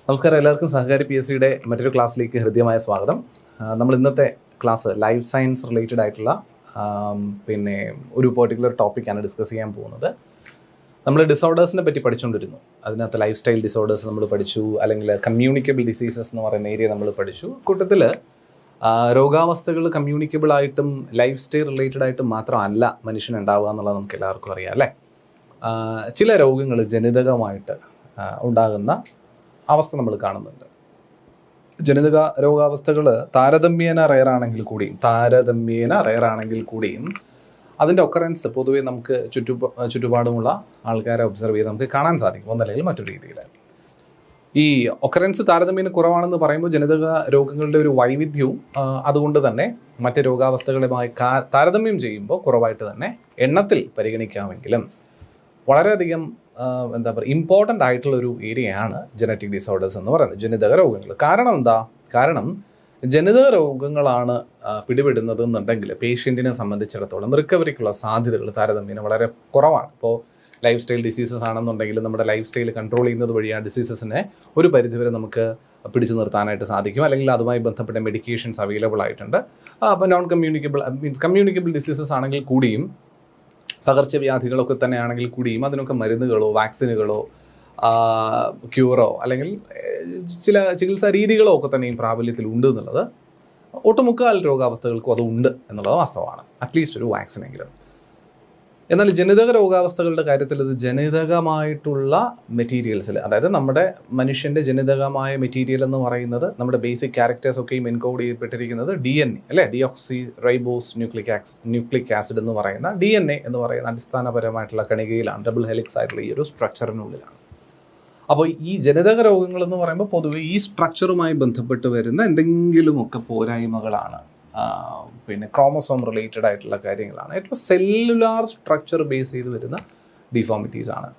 നമസ്കാരം, എല്ലാവർക്കും സഹകാരി P S സിയുടെ മറ്റൊരു ക്ലാസ്സിലേക്ക് ഹൃദ്യമായ സ്വാഗതം. നമ്മൾ ഇന്നത്തെ ക്ലാസ് ലൈഫ് സയൻസ് റിലേറ്റഡ് ആയിട്ടുള്ള ഒരു പെർട്ടിക്കുലർ ടോപ്പിക്കാണ് ഡിസ്കസ് ചെയ്യാൻ പോകുന്നത്. നമ്മൾ ഡിസോർഡേഴ്സിനെ പറ്റി പഠിച്ചുകൊണ്ടിരുന്നു. അതിനകത്ത് ലൈഫ് സ്റ്റൈൽ ഡിസോർഡേഴ്സ് നമ്മൾ പഠിച്ചു, അല്ലെങ്കിൽ കമ്മ്യൂണിക്കബിൾ ഡിസീസസ് എന്ന് പറയുന്ന ഏരിയ നമ്മൾ പഠിച്ചു. കൂട്ടത്തിൽ രോഗാവസ്ഥകൾ കമ്മ്യൂണിക്കബിൾ ആയിട്ടും ലൈഫ് സ്റ്റൈൽ റിലേറ്റഡ് ആയിട്ടും മാത്രമല്ല മനുഷ്യൻ ഉണ്ടാവുക എന്നുള്ളത് നമുക്ക് എല്ലാവർക്കും അറിയാം അല്ലേ. ചില രോഗങ്ങൾ ജനിതകമായിട്ട് ഉണ്ടാകുന്ന അവസ്ഥ നമ്മൾ കാണുന്നുണ്ട്. ജനിതക രോഗാവസ്ഥകൾ താരതമ്യേന റയറാണെങ്കിൽ കൂടിയും അതിൻ്റെ ഒക്കറൻസ് പൊതുവെ നമുക്ക് ചുറ്റുപാടുമുള്ള ആൾക്കാരെ ഒബ്സർവ് ചെയ്ത് നമുക്ക് കാണാൻ സാധിക്കും, ഒന്നല്ലെങ്കിൽ മറ്റൊരു രീതിയിൽ. ഈ ഒക്കറൻസ് താരതമ്യേന കുറവാണെന്ന് പറയുമ്പോൾ ജനിതക രോഗങ്ങളുടെ ഒരു വൈവിധ്യവും അതുകൊണ്ട് തന്നെ മറ്റ് രോഗാവസ്ഥകളുമായി താരതമ്യം ചെയ്യുമ്പോൾ കുറവായിട്ട് തന്നെ എണ്ണത്തിൽ പരിഗണിക്കാമെങ്കിലും വളരെയധികം ഇമ്പോർട്ടൻ്റ് ആയിട്ടുള്ളൊരു ഏരിയയാണ് ജനറ്റിക് ഡിസോർഡേഴ്സ് എന്ന് പറയുന്നത്, ജനിതക രോഗങ്ങൾ. കാരണം എന്താ? കാരണം ജനിതക രോഗങ്ങളാണ് പിടിപെടുന്നത് എന്നുണ്ടെങ്കിൽ പേഷ്യൻറ്റിനെ സംബന്ധിച്ചിടത്തോളം റിക്കവറിക്കുള്ള സാധ്യതകൾ താരതമ്യേന വളരെ കുറവാണ്. ഇപ്പോൾ ലൈഫ് സ്റ്റൈൽ ഡിസീസസ് ആണെന്നുണ്ടെങ്കിൽ നമ്മുടെ ലൈഫ് സ്റ്റൈൽ കൺട്രോൾ ചെയ്യുന്നത് വഴി ആ ഡിസീസസിനെ ഒരു പരിധിവരെ നമുക്ക് പിടിച്ചു നിർത്താനായിട്ട് സാധിക്കും, അല്ലെങ്കിൽ അതുമായി ബന്ധപ്പെട്ട മെഡിക്കേഷൻസ് അവൈലബിൾ ആയിട്ടുണ്ട്. അപ്പോൾ നോൺ കമ്മ്യൂണിക്കബിൾ ഡിസീസസ് ആണെങ്കിൽ കൂടിയും പകർച്ചവ്യാധികളൊക്കെ തന്നെയാണെങ്കിൽ കൂടിയും അതിനൊക്കെ മരുന്നുകളോ വാക്സിനുകളോ ക്യൂറോ അല്ലെങ്കിൽ ചില ചികിത്സാ രീതികളോ ഒക്കെ തന്നെയും പ്രാബല്യത്തിൽ ഉണ്ട് എന്നുള്ളത് ഒട്ടുമുക്കാൽ രോഗാവസ്ഥകൾക്കും അത് ഉണ്ട് എന്നുള്ളത് വാസ്തവമാണ്, അറ്റ്ലീസ്റ്റ് ഒരു വാക്സിനെങ്കിലും. എന്നാൽ ജനിതക രോഗാവസ്ഥകളുടെ കാര്യത്തിൽ ഇത് ജനിതകമായിട്ടുള്ള മെറ്റീരിയൽസിൽ, അതായത് നമ്മുടെ മനുഷ്യൻ്റെ ജനിതകമായ മെറ്റീരിയൽ എന്ന് പറയുന്നത് നമ്മുടെ ബേസിക് ക്യാരക്ടേഴ്സ് ഒക്കെയും എൻകോഡ് ചെയ്യപ്പെട്ടിരിക്കുന്നത് DNA അല്ലേ, ഡിയോക്സി റൈബോസ് ന്യൂക്ലിക് ആസിഡ് എന്ന് പറയുന്ന DNA എന്ന് പറയുന്ന അടിസ്ഥാനപരമായിട്ടുള്ള കണികയിലാണ്, ഡബിൾ ഹെലിക്സ് ആയിട്ടുള്ള ഈ ഒരു സ്ട്രക്ചറിനുള്ളിലാണ്. അപ്പോൾ ഈ ജനിതക രോഗങ്ങൾ എന്ന് പറയുമ്പോൾ പൊതുവെ ഈ സ്ട്രക്ചറുമായി ബന്ധപ്പെട്ട് വരുന്ന എന്തെങ്കിലുമൊക്കെ പോരായ്മകളാണ്, ക്രോമസോം റിലേറ്റഡ് ആയിട്ടുള്ള കാര്യങ്ങളാണ്, ഏറ്റവും സെല്ലുലാർ സ്ട്രക്ചർ ബേസ് ചെയ്ത് വരുന്ന ഡിഫോമിറ്റീസ് ആണ്.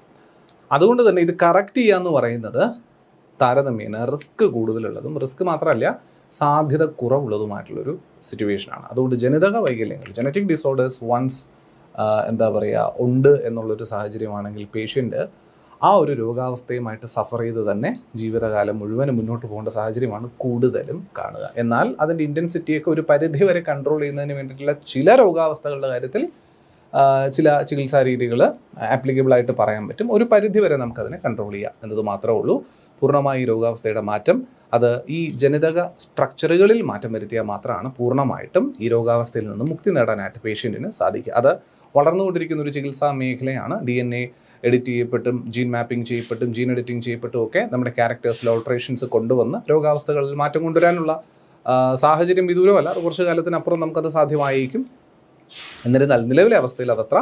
അതുകൊണ്ട് തന്നെ ഇത് കറക്റ്റ് ചെയ്യുക എന്ന് പറയുന്നത് താരതമ്യേന റിസ്ക് കൂടുതലുള്ളതും റിസ്ക് മാത്രമല്ല സാധ്യത കുറവുള്ളതുമായിട്ടുള്ളൊരു സിറ്റുവേഷനാണ്. അതുകൊണ്ട് ജനിതക വൈകല്യങ്ങൾ, ജനറ്റിക് ഡിസോർഡേഴ്സ് വൺസ് ഉണ്ട് എന്നുള്ളൊരു സാഹചര്യമാണെങ്കിൽ പേഷ്യൻ്റ് ആ ഒരു രോഗാവസ്ഥയുമായിട്ട് സഫർ ചെയ്ത് തന്നെ ജീവിതകാലം മുഴുവനും മുന്നോട്ട് പോകേണ്ട സാഹചര്യമാണ് കൂടുതലും കാണുക. എന്നാൽ അതിൻ്റെ ഇൻറ്റൻസിറ്റിയൊക്കെ ഒരു പരിധി വരെ കൺട്രോൾ ചെയ്യുന്നതിന് വേണ്ടിയിട്ടുള്ള ചില രോഗാവസ്ഥകളുടെ കാര്യത്തിൽ ചില ചികിത്സാ രീതികൾ ആപ്ലിക്കബിളായിട്ട് പറയാൻ പറ്റും. ഒരു പരിധി വരെ നമുക്കതിനെ കൺട്രോൾ ചെയ്യാം എന്നത് മാത്രമേ ഉള്ളൂ. പൂർണ്ണമായി ഈ രോഗാവസ്ഥയുടെ മാറ്റം അത് ഈ ജനിതക സ്ട്രക്ചറുകളിൽ മാറ്റം വരുത്തിയാൽ മാത്രമാണ് പൂർണ്ണമായിട്ടും ഈ രോഗാവസ്ഥയിൽ നിന്ന് മുക്തി നേടാനായിട്ട് പേഷ്യൻറ്റിന് സാധിക്കുക. അത് വളർന്നുകൊണ്ടിരിക്കുന്ന ഒരു ചികിത്സാ മേഖലയാണ്. DNA എഡിറ്റ് ചെയ്യപ്പെട്ടും ജീൻ മാപ്പിംഗ് ചെയ്യപ്പെട്ടും ജീൻ എഡിറ്റിംഗ് ചെയ്യപ്പെട്ടും ഒക്കെ നമ്മുടെ ക്യാരക്ടേഴ്സിൽ ഓൾട്ടറേഷൻസ് കൊണ്ടുവന്ന് രോഗാവസ്ഥകളിൽ മാറ്റം കൊണ്ടുവരാനുള്ള സാഹചര്യം വിദൂരമല്ല, കുറച്ച് കാലത്തിനപ്പുറം നമുക്കത് സാധ്യമായിരിക്കും. എന്നിരുന്നാൽ നിലവിലെ അവസ്ഥയിൽ അതത്ര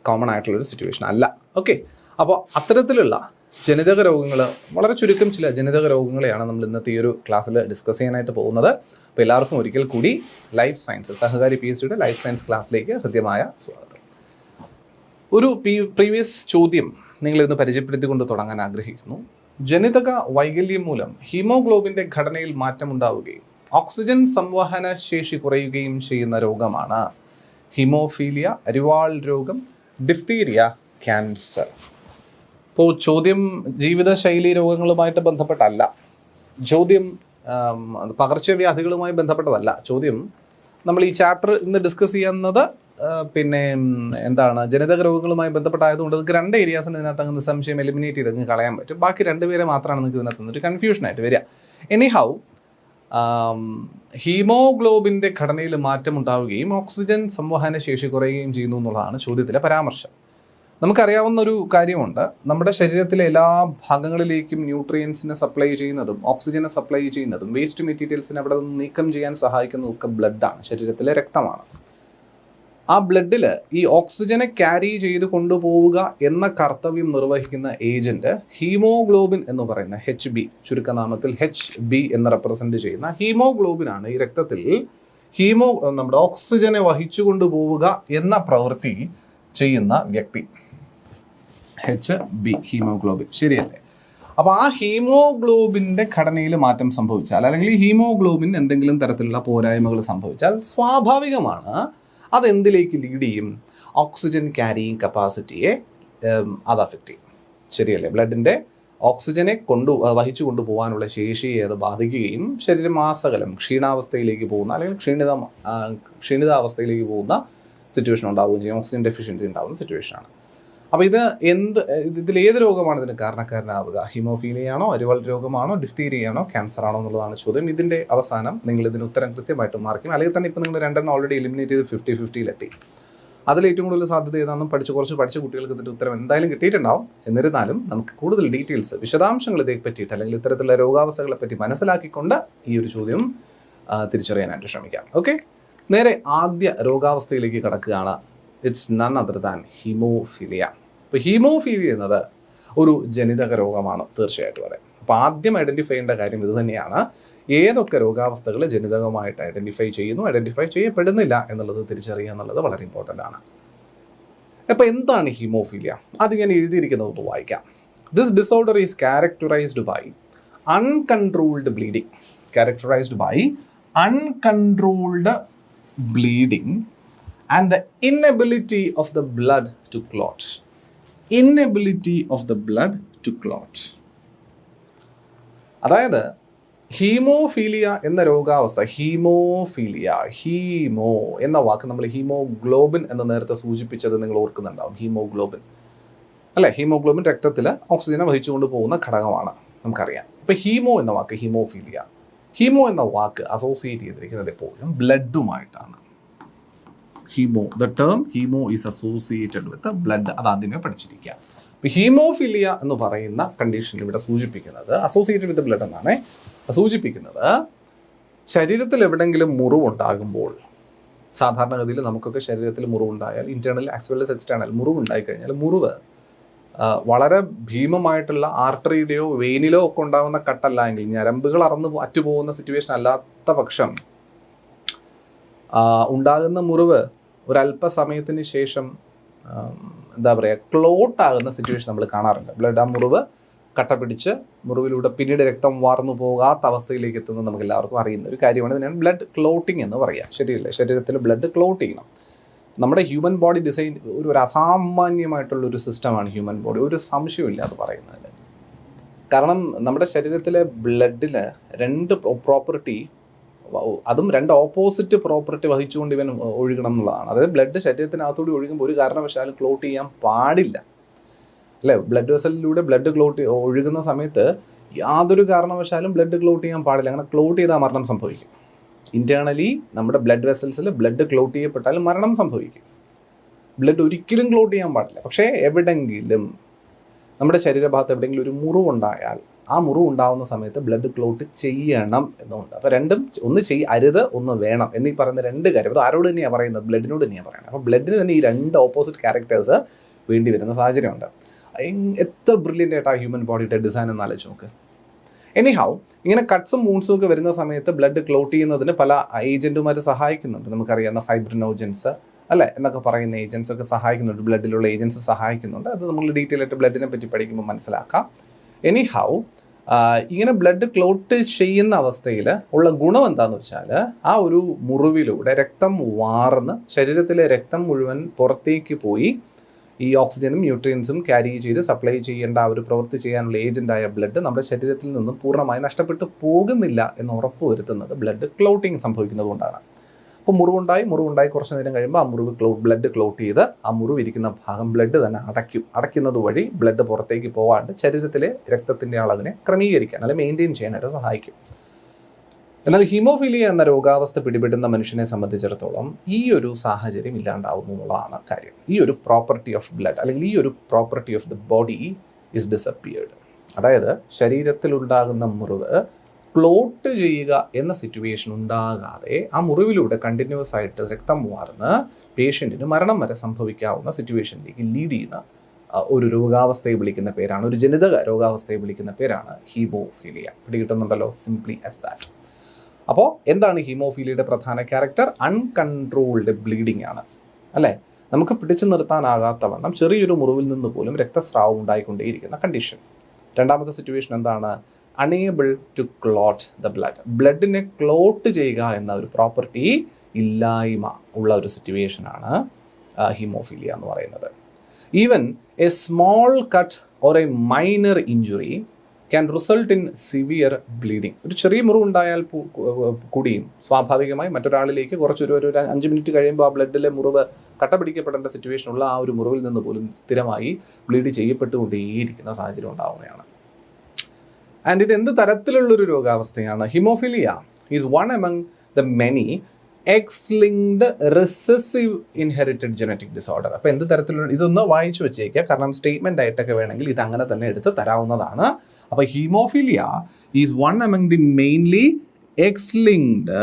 കോമൺ ആയിട്ടുള്ളൊരു സിറ്റുവേഷൻ അല്ല. ഓക്കെ, അപ്പോൾ അത്തരത്തിലുള്ള ജനിതക രോഗങ്ങൾ, വളരെ ചുരുക്കം ചില ജനിതക രോഗങ്ങളെയാണ് നമ്മൾ ഇന്നത്തെ ഈ ഒരു ക്ലാസ്സിൽ ഡിസ്കസ് ചെയ്യാനായിട്ട് പോകുന്നത്. അപ്പോൾ എല്ലാവർക്കും ഒരിക്കൽ കൂടി ലൈഫ് സയൻസ് സഹകാരി PSCയുടെ ലൈഫ് സയൻസ് ക്ലാസ്സിലേക്ക് ഹൃദ്യമായ സ്വാഗതം. ഒരു പ്രീവിയസ് ചോദ്യം നിങ്ങളിന്ന് പരിചയപ്പെടുത്തിക്കൊണ്ട് തുടങ്ങാൻ ആഗ്രഹിക്കുന്നു. ജനിതക വൈകല്യം മൂലം ഹീമോഗ്ലോബിൻ്റെ ഘടനയിൽ മാറ്റമുണ്ടാവുകയും ഓക്സിജൻ സംവഹന ശേഷി കുറയുകയും ചെയ്യുന്ന രോഗമാണ് ഹീമോഫീലിയ, അരിവാൾ രോഗം, ഡിഫ്തീരിയ, ക്യാൻസർ. ഇപ്പോൾ ചോദ്യം ജീവിതശൈലി രോഗങ്ങളുമായിട്ട് ബന്ധപ്പെട്ടല്ല, ചോദ്യം പകർച്ചവ്യാധികളുമായി ബന്ധപ്പെട്ടതല്ല. ചോദ്യം നമ്മൾ ഈ ചാപ്റ്റർ ഇന്ന് ഡിസ്കസ് ചെയ്യുന്നത് ജനിതക രോഗങ്ങളുമായി ബന്ധപ്പെട്ടായതുകൊണ്ട് നിങ്ങൾക്ക് 2 ഏരിയാസിന് ഇതിനകത്ത് അങ്ങ് നിസ്സംശയം എലിമിനേറ്റ് ചെയ്ത് അങ്ങ് കളയാൻ പറ്റും. ബാക്കി 2 പേരെ മാത്രമാണ് നിങ്ങൾക്ക് ഇതിനകത്ത് ഒരു കൺഫ്യൂഷനായിട്ട് വരിക. എനിഹൗ, ഹീമോഗ്ലോബിൻ്റെ ഘടനയിൽ മാറ്റം ഉണ്ടാവുകയും ഓക്സിജൻ സംവഹന ശേഷി കുറയുകയും ചെയ്യുന്നു എന്നുള്ളതാണ് ചോദ്യത്തിലെ പരാമർശം. നമുക്കറിയാവുന്ന ഒരു കാര്യമുണ്ട്, നമ്മുടെ ശരീരത്തിലെ എല്ലാ ഭാഗങ്ങളിലേക്കും ന്യൂട്രിയൻസിനെ സപ്ലൈ ചെയ്യുന്നതും ഓക്സിജനെ സപ്ലൈ ചെയ്യുന്നതും വേസ്റ്റ് മെറ്റീരിയൽസിനെ അവിടെ നിന്ന് നീക്കം ചെയ്യാൻ സഹായിക്കുന്നതൊക്കെ ബ്ലഡാണ്, ശരീരത്തിലെ രക്തമാണ്. ആ ബ്ലഡിൽ ഈ ഓക്സിജനെ ക്യാരി ചെയ്ത് കൊണ്ടുപോവുക എന്ന കർത്തവ്യം നിർവഹിക്കുന്ന ഏജന്റ് ഹീമോഗ്ലോബിൻ എന്ന് പറയുന്ന HB, ചുരുക്കനാമത്തിൽ HB എന്ന് റെപ്രസെന്റ് ചെയ്യുന്ന ഹീമോഗ്ലോബിനാണ് ഈ രക്തത്തിൽ നമ്മുടെ ഓക്സിജനെ വഹിച്ചു കൊണ്ടുപോവുക എന്ന പ്രവൃത്തി ചെയ്യുന്ന വ്യക്തി. HB ഹീമോഗ്ലോബിൻ, ശരിയല്ലേ? അപ്പോൾ ആ ഹീമോഗ്ലോബിൻ്റെ ഘടനയിൽ മാറ്റം സംഭവിച്ചാൽ, അല്ലെങ്കിൽ ഈ ഹീമോഗ്ലോബിൻ എന്തെങ്കിലും തരത്തിലുള്ള പോരായ്മകൾ സംഭവിച്ചാൽ സ്വാഭാവികമാണ് അതെന്തിലേക്ക് ലീഡ് ചെയ്യും? ഓക്സിജൻ ക്യാരിയിങ് കപ്പാസിറ്റിയെ അത് അഫക്റ്റ് ചെയ്യും, ശരിയല്ലേ? ബ്ലഡിൻ്റെ ഓക്സിജനെ വഹിച്ചു കൊണ്ടുപോകാനുള്ള ശേഷിയെ അത് ബാധിക്കുകയും ശരീരമാസകലം ക്ഷീണാവസ്ഥയിലേക്ക് പോകുന്ന അല്ലെങ്കിൽ ക്ഷീണിതാവസ്ഥയിലേക്ക് പോകുന്ന സിറ്റുവേഷൻ ഉണ്ടാവുകയും ചെയ്യും. ഓക്സിജൻ ഡെഫിഷ്യൻസി ഉണ്ടാകുന്ന സിറ്റുവേഷനാണ്. അപ്പോൾ ഇതിലേത് രോഗമാണ് ഇതിന് കാരണക്കാരനാവുക? ഹീമോഫീലിയാണോ, അരിവാൾ രോഗമാണോ, ഡിഫ്തീരിയാണോ, ക്യാൻസർ ആണോ എന്നുള്ളതാണ് ചോദ്യം. ഇതിൻ്റെ അവസാനം നിങ്ങൾ ഇതിന് ഉത്തരം കൃത്യമായിട്ട് മാർക്കും. അല്ലെങ്കിൽ തന്നെ ഇപ്പോൾ നിങ്ങൾ 2 ഓൾറെഡി എലിമിനേറ്റ് ചെയ്ത് 50-50 അതിൽ ഏറ്റവും കൂടുതൽ സാധ്യത ഏതാണെന്നും കുറച്ച് പഠിച്ച കുട്ടികൾക്ക് ഇതിൻ്റെ ഉത്തരം എന്തായാലും കിട്ടിയിട്ടുണ്ടാവും. എന്നിരുന്നാലും നമുക്ക് കൂടുതൽ ഡീറ്റെയിൽസ്, വിശദാംശങ്ങൾ ഇതേ പറ്റിയിട്ട് അല്ലെങ്കിൽ ഇത്തരത്തിലുള്ള രോഗാവസ്ഥകളെ പറ്റി മനസ്സിലാക്കിക്കൊണ്ട് ഈ ഒരു ചോദ്യം തിരിച്ചറിയാനായിട്ട് ശ്രമിക്കാം. ഓക്കെ, നേരെ ആദ്യ രോഗാവസ്ഥയിലേക്ക് കടക്കുകയാണ്. It's none other than haemophilia. ഇപ്പോൾ ഹീമോഫീലിയ എന്നത് ഒരു ജനിതക രോഗമാണ്, തീർച്ചയായിട്ടും അതെ. അപ്പോൾ ആദ്യം ഐഡൻറ്റിഫൈ ചെയ്യേണ്ട കാര്യം ഇത് തന്നെയാണ്. ഏതൊക്കെ രോഗാവസ്ഥകൾ ജനിതകമായിട്ട് ഐഡൻറ്റിഫൈ ചെയ്യപ്പെടുന്നില്ല എന്നുള്ളത് തിരിച്ചറിയുക എന്നുള്ളത് വളരെ ഇമ്പോർട്ടൻ്റ് ആണ്. അപ്പോൾ എന്താണ് ഹീമോഫീലിയ? അത് ഞാൻ എഴുതിയിരിക്കുന്നത് ഒന്ന് വായിക്കാം. This disorder is characterised by uncontrolled bleeding. Characterised by uncontrolled bleeding and the inability of the blood to clot. Inability of the blood to clot. അതായത് ഹീമോഫീലിയ എന്ന രോഗാവസ്ഥ, ഹീമോ എന്ന വാക്ക് നമ്മൾ ഹീമോഗ്ലോബിൻ എന്ന് നേരത്തെ സൂചിപ്പിച്ചത് നിങ്ങൾ ഓർക്കുന്നുണ്ടാവും. ഹീമോഗ്ലോബിൻ അല്ലേ? ഹീമോഗ്ലോബിൻ രക്തത്തിൽ ഓക്സിജനെ വഹിച്ചുകൊണ്ട് പോകുന്ന ഘടകമാണ്, നമുക്കറിയാം. ഇപ്പോൾ ഹീമോ എന്ന വാക്ക്, ഹീമോ എന്ന വാക്ക് അസോസിയേറ്റ് ചെയ്തിരിക്കുന്നത് എപ്പോഴും ബ്ലഡുമായിട്ടാണ്. The term hemo is associated with blood. അത് ആദ്യമേ പഠിച്ചിരിക്കുക. ഇപ്പോൾ ഹീമോഫീലിയ എന്ന് പറയുന്ന കണ്ടീഷൻ ഇവിടെ സൂചിപ്പിക്കുന്നത്, അസോസിയേറ്റഡ് വിത്ത് ബ്ലഡ് എന്നാണ് സൂചിപ്പിക്കുന്നത്, ശരീരത്തിൽ എവിടെയെങ്കിലും മുറിവുണ്ടാകുമ്പോൾ, സാധാരണഗതിയിൽ നമുക്കൊക്കെ ശരീരത്തിൽ മുറിവുണ്ടായാൽ internal as well as external മുറിവുണ്ടായി കഴിഞ്ഞാൽ മുറിവ് വളരെ ഭീമമായിട്ടുള്ള ആർട്ടറിയുടെയോ വെയിനിലോ ഒക്കെ ഉണ്ടാകുന്ന കട്ടല്ല എങ്കിൽ, ഞരമ്പുകൾ അറ്റുപോകുന്ന സിറ്റുവേഷൻ അല്ലാത്ത പക്ഷം ഉണ്ടാകുന്ന മുറിവ് ഒരല്പസമയത്തിന് ശേഷം ക്ലോട്ടാകുന്ന സിറ്റുവേഷൻ നമ്മൾ കാണാറുണ്ട്. ബ്ലഡ്, ആ മുറിവ് കട്ട പിടിച്ച് മുറിവിലൂടെ പിന്നീട് രക്തം വാർന്നു പോകാത്ത അവസ്ഥയിലേക്ക് എത്തുന്നത് നമുക്ക് എല്ലാവർക്കും അറിയുന്ന ഒരു കാര്യമാണ്. ഇതിനാണ് ബ്ലഡ് ക്ലോട്ടിങ് എന്ന് പറയുക. ശരിയല്ലേ? ശരീരത്തിൽ ബ്ലഡ് ക്ലോട്ട് ചെയ്യണം. നമ്മുടെ ഹ്യൂമൻ ബോഡി ഡിസൈൻ ഒരു അസാമാന്യമായിട്ടുള്ളൊരു സിസ്റ്റമാണ് ഹ്യൂമൻ ബോഡി, ഒരു സംശയമില്ല അത് പറയുന്നതിൽ. കാരണം നമ്മുടെ ശരീരത്തിലെ ബ്ലഡിൽ 2 പ്രോപ്പർട്ടി, അതും 2 ഓപ്പോസിറ്റ് പ്രോപ്പർട്ടി വഹിച്ചുകൊണ്ട് ഇവൻ ഒഴുകണം എന്നുള്ളതാണ്. അതായത് ബ്ലഡ് ശരീരത്തിനകത്തോടെ ഒഴുകുമ്പോൾ ഒരു കാരണവശാലും ക്ലോട്ട് ചെയ്യാൻ പാടില്ല, അല്ലേ? ബ്ലഡ് വെസലിലൂടെ ബ്ലഡ് ഒഴുകുന്ന സമയത്ത് യാതൊരു കാരണവശാലും ബ്ലഡ് ക്ലോട്ട് ചെയ്യാൻ പാടില്ല. അങ്ങനെ ക്ലോട്ട് ചെയ്താൽ മരണം സംഭവിക്കും. ഇന്റേണലി നമ്മുടെ ബ്ലഡ് വെസൽസിൽ ബ്ലഡ് ക്ലോട്ട് ചെയ്യപ്പെട്ടാൽ മരണം സംഭവിക്കും. ബ്ലഡ് ഒരിക്കലും ക്ലോട്ട് ചെയ്യാൻ പാടില്ല. പക്ഷേ എവിടെയെങ്കിലും നമ്മുടെ ശരീരഭാഗത്ത് എവിടെയെങ്കിലും ഒരു മുറിവുണ്ടായാൽ ആ മുറിവുണ്ടാകുന്ന സമയത്ത് ബ്ലഡ് ക്ലോട്ട് ചെയ്യണം എന്നുണ്ട്. അപ്പോൾ രണ്ടും, ഒന്ന് അരുത്, ഒന്ന് വേണം എന്നീ പറയുന്ന 2 കാര്യം. അത് ആരോട് തന്നെയാണ് പറയുന്നത്? ബ്ലഡിനോട് തന്നെയാണ് പറയുന്നത്. അപ്പോൾ ബ്ലഡിന് തന്നെ ഈ 2 ഓപ്പോസിറ്റ് ക്യാരക്ടേഴ്സ് വേണ്ടി വരുന്ന സാഹചര്യമുണ്ട്. എത്ര ബ്രില്യൻ്റ് ആയിട്ട് ആ ഹ്യൂമൻ ബോഡിയുടെ ഡിസൈൻ എന്ന് ആലോചിച്ച് നോക്ക്. എനിഹൗ, ഇങ്ങനെ കട്ട്സും വൂൺസും ഒക്കെ വരുന്ന സമയത്ത് ബ്ലഡ് ക്ലോട്ട് ചെയ്യുന്നതിന് പല ഏജൻറ്റുമാർ സഹായിക്കുന്നുണ്ട്. നമുക്കറിയാവുന്ന ഫൈബ്രിനോജൻസ് അല്ലേ എന്നൊക്കെ പറയുന്ന ഏജൻസ് ഒക്കെ സഹായിക്കുന്നുണ്ട്. ബ്ലഡിലുള്ള ഏജൻസ് സഹായിക്കുന്നുണ്ട്. അത് നമ്മൾ ഡീറ്റെയിൽ ആയിട്ട് ബ്ലഡിനെ പറ്റി പഠിക്കുമ്പോൾ മനസ്സിലാക്കാം. എനിഹൗ, ഇങ്ങനെ ബ്ലഡ് ക്ലോട്ട് ചെയ്യുന്ന അവസ്ഥയിൽ ഉള്ള ഗുണം എന്താണെന്ന് വെച്ചാൽ, ആ ഒരു മുറിവിലൂടെ രക്തം വാർന്ന് ശരീരത്തിലെ രക്തം മുഴുവൻ പുറത്തേക്ക് പോയി ഈ ഓക്സിജനും ന്യൂട്രിയൻസും ക്യാരി ചെയ്ത് സപ്ലൈ ചെയ്യേണ്ട ആ ഒരു പ്രവൃത്തി ചെയ്യാനുള്ള ഏജൻ്റായ ബ്ലഡ് നമ്മുടെ ശരീരത്തിൽ നിന്നും പൂർണ്ണമായി നഷ്ടപ്പെട്ടു പോകുന്നില്ല എന്ന് ഉറപ്പുവരുത്തുന്നത് ബ്ലഡ് ക്ലോട്ടിങ് സംഭവിക്കുന്നത് കൊണ്ടാണ്. അപ്പോൾ മുറിവുണ്ടായി കുറച്ച് നേരം കഴിയുമ്പോൾ ആ മുറിവ് ബ്ലഡ് ക്ലോട്ട് ചെയ്ത് ആ മുറിവ് ഇരിക്കുന്ന ഭാഗം ബ്ലഡ് തന്നെ അടയ്ക്കുന്നത് വഴി ബ്ലഡ് പുറത്തേക്ക് പോകാണ്ട് ശരീരത്തിലെ രക്തത്തിൻ്റെ അളവിനെ ക്രമീകരിക്കാൻ അല്ലെങ്കിൽ മെയിൻറ്റെയിൻ ചെയ്യാനായിട്ട് സഹായിക്കും. എന്നാൽ ഹീമോഫീലിയ എന്ന രോഗാവസ്ഥ പിടിപെടുന്ന മനുഷ്യനെ സംബന്ധിച്ചിടത്തോളം ഈ ഒരു സാഹചര്യം ഇല്ലാണ്ടാവുന്നു എന്നുള്ളതാണ് കാര്യം. ഈ ഒരു പ്രോപ്പർട്ടി ഓഫ് ബ്ലഡ് അല്ലെങ്കിൽ ഈ ഒരു property of the body is disappeared. അതായത് ശരീരത്തിലുണ്ടാകുന്ന മുറിവ് ക്ലോട്ട് ചെയ്യുക എന്ന സിറ്റുവേഷൻ ഉണ്ടാകാതെ ആ മുറിവിലൂടെ കണ്ടിന്യൂസ് ആയിട്ട് രക്തം വാർന്ന് പേഷ്യൻറ്റിന് മരണം വരെ സംഭവിക്കാവുന്ന സിറ്റുവേഷനിലേക്ക് ലീഡ് ചെയ്യുന്ന ഒരു രോഗാവസ്ഥയെ വിളിക്കുന്ന പേരാണ്, ഒരു ജനിതക രോഗാവസ്ഥയെ വിളിക്കുന്ന പേരാണ് ഹീമോഫീലിയ. പിടികിട്ടുന്നുണ്ടല്ലോ? Simply as that. അപ്പോൾ എന്താണ് ഹീമോഫീലിയയുടെ പ്രധാന ക്യാരക്ടർ? അൺകൺട്രോൾഡ് ബ്ലീഡിംഗ് ആണ്, അല്ലേ? നമുക്ക് പിടിച്ചു നിർത്താനാകാത്തവണ്ണം ചെറിയൊരു മുറിവിൽ നിന്ന് പോലും രക്തസ്രാവം ഉണ്ടായിക്കൊണ്ടേയിരിക്കുന്ന കണ്ടീഷൻ. രണ്ടാമത്തെ സിറ്റുവേഷൻ എന്താണ്? Unable to clot the blood. ബ്ലഡിനെ ക്ലോട്ട് ചെയ്യുക എന്ന ഒരു പ്രോപ്പർട്ടി ഇല്ലായ്മ ഉള്ള ഒരു സിറ്റുവേഷനാണ് ഹീമോഫീലിയ എന്ന് പറയുന്നത്. Even A small cut or A minor injury can result in severe bleeding. ഒരു ചെറിയ മുറിവ് ഉണ്ടായാൽ കൂടിയും സ്വാഭാവികമായി മറ്റൊരാളിലേക്ക് ഒരു 5 മിനിറ്റ് കഴിയുമ്പോൾ ആ ബ്ലഡിലെ മുറിവ് കട്ട പിടിക്കപ്പെടേണ്ട സിറ്റുവേഷനുള്ള ആ ഒരു മുറിവിൽ നിന്ന് പോലും സ്ഥിരമായി ബ്ലീഡ് ചെയ്യപ്പെട്ടുകൊണ്ടേയിരിക്കുന്ന സാഹചര്യം ഉണ്ടാവുകയാണ്. ആൻഡ് ഇത് എന്ത് തരത്തിലുള്ളൊരു രോഗാവസ്ഥയാണ്? Haemophilia is one among the many X-linked recessive inherited genetic disorder. അപ്പോൾ എന്ത് തരത്തിലുള്ള, ഇതൊന്ന് വായിച്ചു വെച്ചേക്കുക, കാരണം സ്റ്റേറ്റ്മെൻ്റ് ആയിട്ടൊക്കെ വേണമെങ്കിൽ ഇത് അങ്ങനെ തന്നെ എടുത്ത് തരാവുന്നതാണ്. അപ്പോൾ haemophilia is one among the mainly X-linked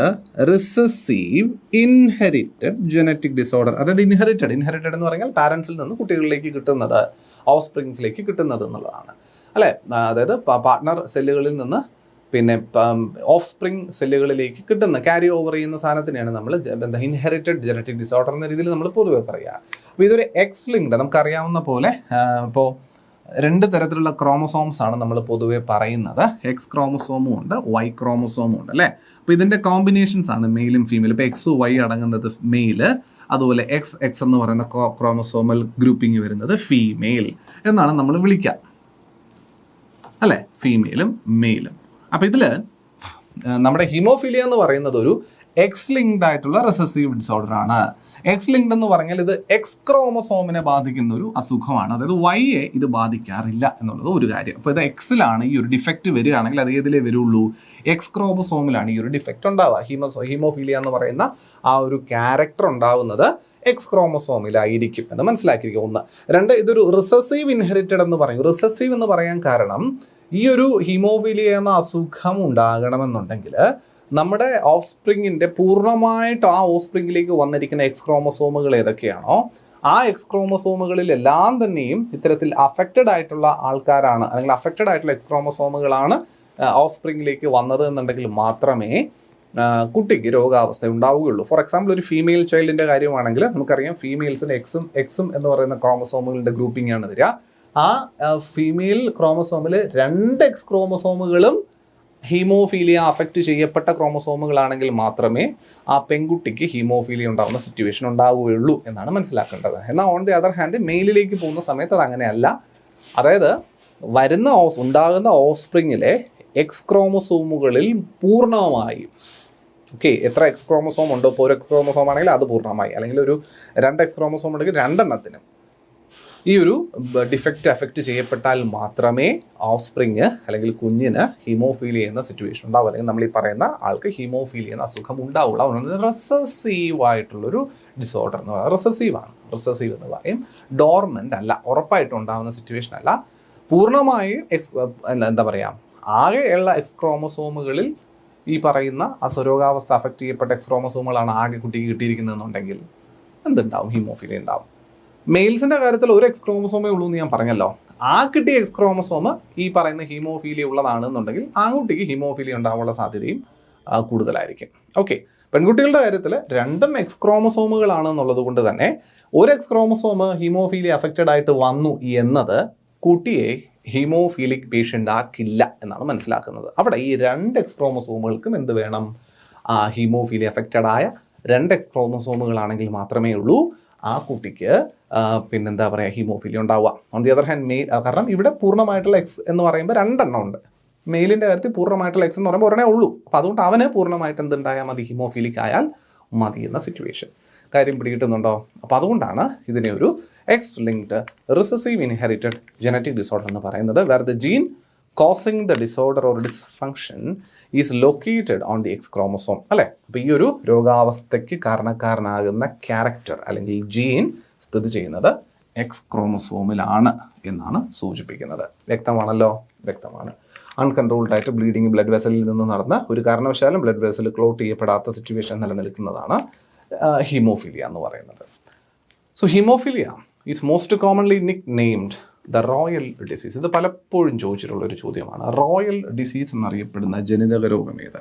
recessive inherited genetic disorder. അതായത് ഇൻഹെറിറ്റഡ് എന്ന് പറഞ്ഞാൽ പാരൻസിൽ നിന്ന് കുട്ടികളിലേക്ക് കിട്ടുന്നത്, ഓഫ് സ്പ്രിങ്സിലേക്ക് കിട്ടുന്നത് എന്നുള്ളതാണ് അല്ലേ. അതായത് പാർട്ട്ണർ സെല്ലുകളിൽ നിന്ന് പിന്നെ ഓഫ് സ്പ്രിങ് സെല്ലുകളിലേക്ക് കിട്ടുന്ന, ക്യാരി ഓവർ ചെയ്യുന്ന സാധനത്തിനെയാണ് നമ്മൾ ഇൻഹെറിറ്റഡ് ജനറ്റിക് ഡിസോർഡർ എന്ന രീതിയിൽ നമ്മൾ പൊതുവെ പറയുക. അപ്പോൾ ഇതൊരു എക്സ്-ലിങ്ക്ഡ്, നമുക്കറിയാവുന്ന പോലെ ഇപ്പോൾ 2 തരത്തിലുള്ള ക്രോമസോംസ് ആണ് നമ്മൾ പൊതുവെ പറയുന്നത്. എക്സ് ക്രോമസോമും ഉണ്ട്, വൈ ക്രോമസോമും ഉണ്ട് അല്ലേ. അപ്പോൾ ഇതിൻ്റെ കോമ്പിനേഷൻസ് ആണ് മെയിലും ഫീമെയിലും. ഇപ്പോൾ എക്സ് വൈ അടങ്ങുന്നത് മെയില്, അതുപോലെ എക്സ് എന്ന് പറയുന്ന ക്രോമസോമൽ ഗ്രൂപ്പിംഗ് വരുന്നത് ഫീമെയിൽ എന്നാണ് നമ്മൾ വിളിക്കുക അല്ലേ, ഫീമെയിലും മെയിലും. അപ്പോൾ ഇതിൽ നമ്മുടെ ഹീമോഫീലിയ എന്ന് പറയുന്നത് ഒരു എക്സ്-ലിങ്ക്ഡ് ആയിട്ടുള്ള റിസസീവ് ഡിസോർഡർ ആണ്. എക്സ്-ലിങ്ക്ഡ് എന്ന് പറഞ്ഞാൽ ഇത് എക്സ് ക്രോമസോമിനെ ബാധിക്കുന്ന ഒരു അസുഖമാണ്. അതായത് വൈയെ ഇത് ബാധിക്കാറില്ല എന്നുള്ളത് ഒരു കാര്യം. അപ്പോൾ ഇത് എക്സിലാണ് ഈ ഒരു ഡിഫക്റ്റ് വരികയാണെങ്കിൽ അത് ഏതിലേ വരുള്ളൂ? എക്സ് ക്രോമസോമിലാണ് ഈ ഒരു ഡിഫക്റ്റ് ഉണ്ടാവുക. ഹീമോഫീലിയ എന്ന് പറയുന്ന ആ ഒരു ക്യാരക്ടർ ഉണ്ടാവുന്നത് എക്സ് ക്രോമസോമിലായിരിക്കും എന്ന് മനസ്സിലാക്കിയിരിക്കും. 1. 2, ഇതൊരു റിസസീവ് ഇൻഹെറിറ്റഡ് എന്ന് പറയും. റിസസീവ് എന്ന് പറയാൻ കാരണം ഈ ഒരു ഹീമോഫീലിയ എന്ന അസുഖം ഉണ്ടാകണമെന്നുണ്ടെങ്കിൽ നമ്മുടെ ഓഫ് സ്പ്രിങ്ങിൻ്റെ പൂർണ്ണമായിട്ട് ആ ഓഫ് സ്പ്രിങ്ങിലേക്ക് വന്നിരിക്കുന്ന എക്സ് ക്രോമസോമുകൾ ഏതൊക്കെയാണോ ആ എക്സ് ക്രോമസോമുകളിലെല്ലാം തന്നെയും ഇത്തരത്തിൽ അഫക്റ്റഡ് ആയിട്ടുള്ള ആൾക്കാരാണ്, അല്ലെങ്കിൽ അഫക്റ്റഡ് ആയിട്ടുള്ള എക്സ് ക്രോമസോമുകളാണ് ഓഫ് സ്പ്രിങ്ങിലേക്ക് വന്നത് എന്നുണ്ടെങ്കിൽ മാത്രമേ കുട്ടിക്ക് രോഗാവസ്ഥ ഉണ്ടാവുകയുള്ളൂ. ഫോർ എക്സാമ്പിൾ, ഒരു ഫീമെയിൽ ചൈൽഡിൻ്റെ കാര്യമാണെങ്കിൽ നമുക്കറിയാം ഫീമെയിൽസിന് എക്സും എന്ന് പറയുന്ന ക്രോമസോമുകളുടെ ഗ്രൂപ്പിംഗ് ആണ് വരിക. ആ ഫീമെയിൽ ക്രോമസോമിൽ 2 എക്സ് ക്രോമസോമുകളും ഹീമോഫീലിയ അഫക്റ്റ് ചെയ്യപ്പെട്ട ക്രോമസോമുകളാണെങ്കിൽ മാത്രമേ ആ പെൺകുട്ടിക്ക് ഹീമോഫീലിയ ഉണ്ടാകുന്ന സിറ്റുവേഷൻ ഉണ്ടാവുകയുള്ളൂ എന്നാണ് മനസ്സിലാക്കേണ്ടത്. എന്നാൽ ഓൺ ദി അതർ ഹാൻഡ് മെയിലിലേക്ക് പോകുന്ന സമയത്ത് അത് അങ്ങനെയല്ല. അതായത് ഉണ്ടാകുന്ന ഓഫ്സ്പ്രിങ്ങിലെ എക്സ് ക്രോമസോമുകളിൽ പൂർണ്ണമായും എത്ര എക്സ് ക്രോമസോം ഉണ്ടോ, ഇപ്പോൾ ഒരു എക്സ് ക്രോമസോം ആണെങ്കിൽ അത് പൂർണ്ണമായി, അല്ലെങ്കിൽ ഒരു 2 എക്സ് ക്രോമസോം ഉണ്ടെങ്കിൽ 2 എണ്ണത്തിനും ഈ ഒരു ഡിഫക്റ്റ് അഫക്റ്റ് ചെയ്യപ്പെട്ടാൽ മാത്രമേ ഓഫ് സ്പ്രിങ് അല്ലെങ്കിൽ കുഞ്ഞിന് ഹീമോഫീലിയ എന്ന സിറ്റുവേഷൻ ഉണ്ടാവും, അല്ലെങ്കിൽ നമ്മൾ ഈ പറയുന്ന ആൾക്ക് ഹീമോഫീലിയ എന്ന അസുഖം ഉണ്ടാവുള്ളൂ. അതുകൊണ്ട് റിസസീവ് ആയിട്ടുള്ളൊരു ഡിസോർഡർ എന്ന് പറയുന്നത് റിസസീവ് എന്ന് പറയും. ഡോർമെൻ്റ് അല്ല, ഉറപ്പായിട്ടും ഉണ്ടാകുന്ന സിറ്റുവേഷൻ അല്ല. പൂർണ്ണമായി എന്താ പറയുക, ആകെയുള്ള എക്സ് ക്രോമസോമുകളിൽ ഈ പറയുന്ന അസുരോഗാവസ്ഥ അഫക്റ്റ് ചെയ്യപ്പെട്ട എക്സ് ക്രോമസോമുകളാണ് ആകെ കുട്ടിക്ക് കിട്ടിയിരിക്കുന്നതെന്നുണ്ടെങ്കിൽ എന്തുണ്ടാവും? ഹീമോഫീലിയ ഉണ്ടാവും. മെയിൽസിൻ്റെ കാര്യത്തിൽ ഒരു എക്സ് ക്രോമസോമേ ഉള്ളൂ എന്ന് ഞാൻ പറഞ്ഞല്ലോ. ആ കിട്ടിയ എക്സ് ക്രോമസോമ് ഈ പറയുന്ന ഹീമോഫീലിയ ഉള്ളതാണെന്നുണ്ടെങ്കിൽ ആൺകുട്ടിക്ക് ഹീമോഫീലിയ ഉണ്ടാവാനുള്ള സാധ്യതയും കൂടുതലായിരിക്കും. പെൺകുട്ടികളുടെ കാര്യത്തിൽ 2 എക്സ് ക്രോമസോമുകളാണെന്നുള്ളത് കൊണ്ട് തന്നെ ഒരു എക്സ് ക്രോമസോമ് ഹീമോഫീലിയ അഫക്റ്റഡ് ആയിട്ട് വന്നു എന്നത് കുട്ടിയെ ഹീമോഫീലിക് പേഷ്യൻ്റ് ആക്കില്ല എന്നാണ് മനസ്സിലാക്കുന്നത്. അവിടെ ഈ 2 എക്സ് ക്രോമസോമുകൾക്കും എന്ത് വേണം? ഹീമോഫീലിയ അഫക്റ്റഡ് ആയ 2 എക്സ് ക്രോമസോമുകളാണെങ്കിൽ മാത്രമേ ഉള്ളൂ ആ കുട്ടിക്ക് പിന്നെന്താ പറയുക ഹീമോഫീലിയ ഉണ്ടാവുക. On the other hand male, കാരണം ഇവിടെ പൂർണ്ണമായിട്ടുള്ള എക്സ് എന്ന് പറയുമ്പോൾ 2 എണ്ണം ഉണ്ട്. മെയിലിൻ്റെ കാര്യത്തിൽ പൂർണ്ണമായിട്ടുള്ള എക്സ് എന്ന് പറയുമ്പോൾ ഒരെണ്ണേ ഉള്ളൂ. അപ്പോൾ അതുകൊണ്ട് അവന് പൂർണ്ണമായിട്ട് എന്തുണ്ടായാൽ മതി? ഹീമോഫീലിക് ആയാൽ മതി എന്ന സിറ്റുവേഷൻ. കാര്യം പിടികിട്ടുന്നുണ്ടോ? അപ്പോൾ അതുകൊണ്ടാണ് ഇതിനെ ഒരു X linked recessive inherited genetic disorder എന്ന് പറയുന്നത്. Where the gene causing the disorder or dysfunction is located on the X chromosome അല്ലേ. അപ്പോൾ ഈ ഒരു രോഗാവസ്ഥയ്ക്ക് കാരണക്കാരനാകുന്ന ക്യാരക്ടർ അല്ലെങ്കിൽ ജീൻ സ്ഥിതി ചെയ്യുന്നത് എക്സ് ക്രോമസോമിലാണ് എന്നാണ് സൂചിപ്പിക്കുന്നത്. വ്യക്തമാണല്ലോ? വ്യക്തമാണ്. അൺകൺട്രോൾഡ് ആയിട്ട് ബ്ലീഡിങ് ബ്ലഡ് വെസലിൽ നിന്ന് നടന്ന ഒരു കാരണവശാലും ബ്ലഡ് വെസൽ ക്ലോട്ട് ചെയ്യപ്പെടാത്ത സിറ്റുവേഷൻ നിലനിൽക്കുന്നതാണ് ഹീമോഫീലിയ എന്ന് പറയുന്നത്. So haemophilia is most commonly Nick named the royal disease. ഇത് പലപ്പോഴും ചോദിച്ചിട്ടുള്ളൊരു ചോദ്യമാണ്. റോയൽ ഡിസീസ് എന്നറിയപ്പെടുന്ന ജനിതക രോഗമേത്?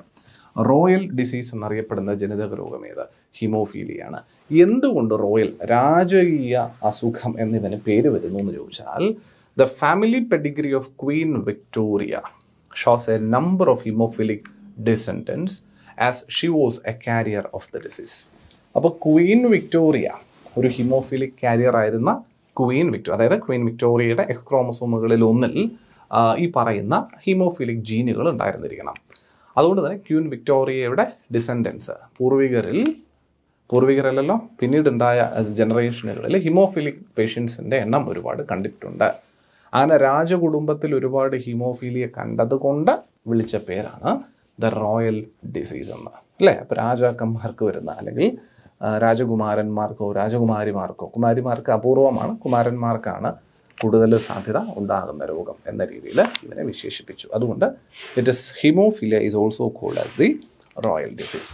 റോയൽ ഡിസീസ് എന്നറിയപ്പെടുന്ന ജനിതക രോഗമേത്? ഹീമോഫീലിയാണ്. എന്തുകൊണ്ട് റോയൽ, രാജകീയ അസുഖം എന്നിവന് പേര് വരുന്നു എന്ന് ചോദിച്ചാൽ, the family Pedigree of Queen Victoria shows A number of haemophilic descendants as she was A carrier of the disease. അപ്പോൾ ക്വീൻ വിക്ടോറിയ ഒരു ഹീമോഫിലിക് കാരിയർ ആയിരുന്ന ക്വീൻ വിക്ടോറിയ, അതായത് ക്വീൻ വിക്ടോറിയയുടെ എക്സ് ക്രോമസോമുകളിൽ ഒന്നിൽ ഈ പറയുന്ന ഹീമോഫിലിക് ജീനുകൾ ഉണ്ടായിരുന്നിരിക്കണം. അതുകൊണ്ട് തന്നെ ക്വീൻ വിക്ടോറിയയുടെ ഡിസെൻഡൻസ് പൂർവികരല്ലോ പിന്നീടുണ്ടായ ജനറേഷനുകളിൽ ഹീമോഫിലിക് പേഷ്യൻസിൻ്റെ എണ്ണം ഒരുപാട് കണ്ടിട്ടുണ്ട്. അങ്ങനെ രാജകുടുംബത്തിൽ ഒരുപാട് ഹീമോഫീലിയ കണ്ടതുകൊണ്ട് വിളിച്ച പേരാണ് ദ റോയൽ ഡിസീസ് എന്ന്, അല്ലേ? അപ്പോൾ രാജാക്കന്മാർക്ക് വരുന്ന, അല്ലെങ്കിൽ രാജകുമാരന്മാർക്കോ രാജകുമാരിമാർക്കോ, കുമാരിമാർക്ക് അപൂർവമാണ്, കുമാരന്മാർക്കാണ് കൂടുതൽ സാധ്യത ഉണ്ടാകുന്ന രോഗം എന്ന രീതിയിൽ ഇതിനെ വിശേഷിപ്പിച്ചു. അതുകൊണ്ട് haemophilia is also called as the royal disease.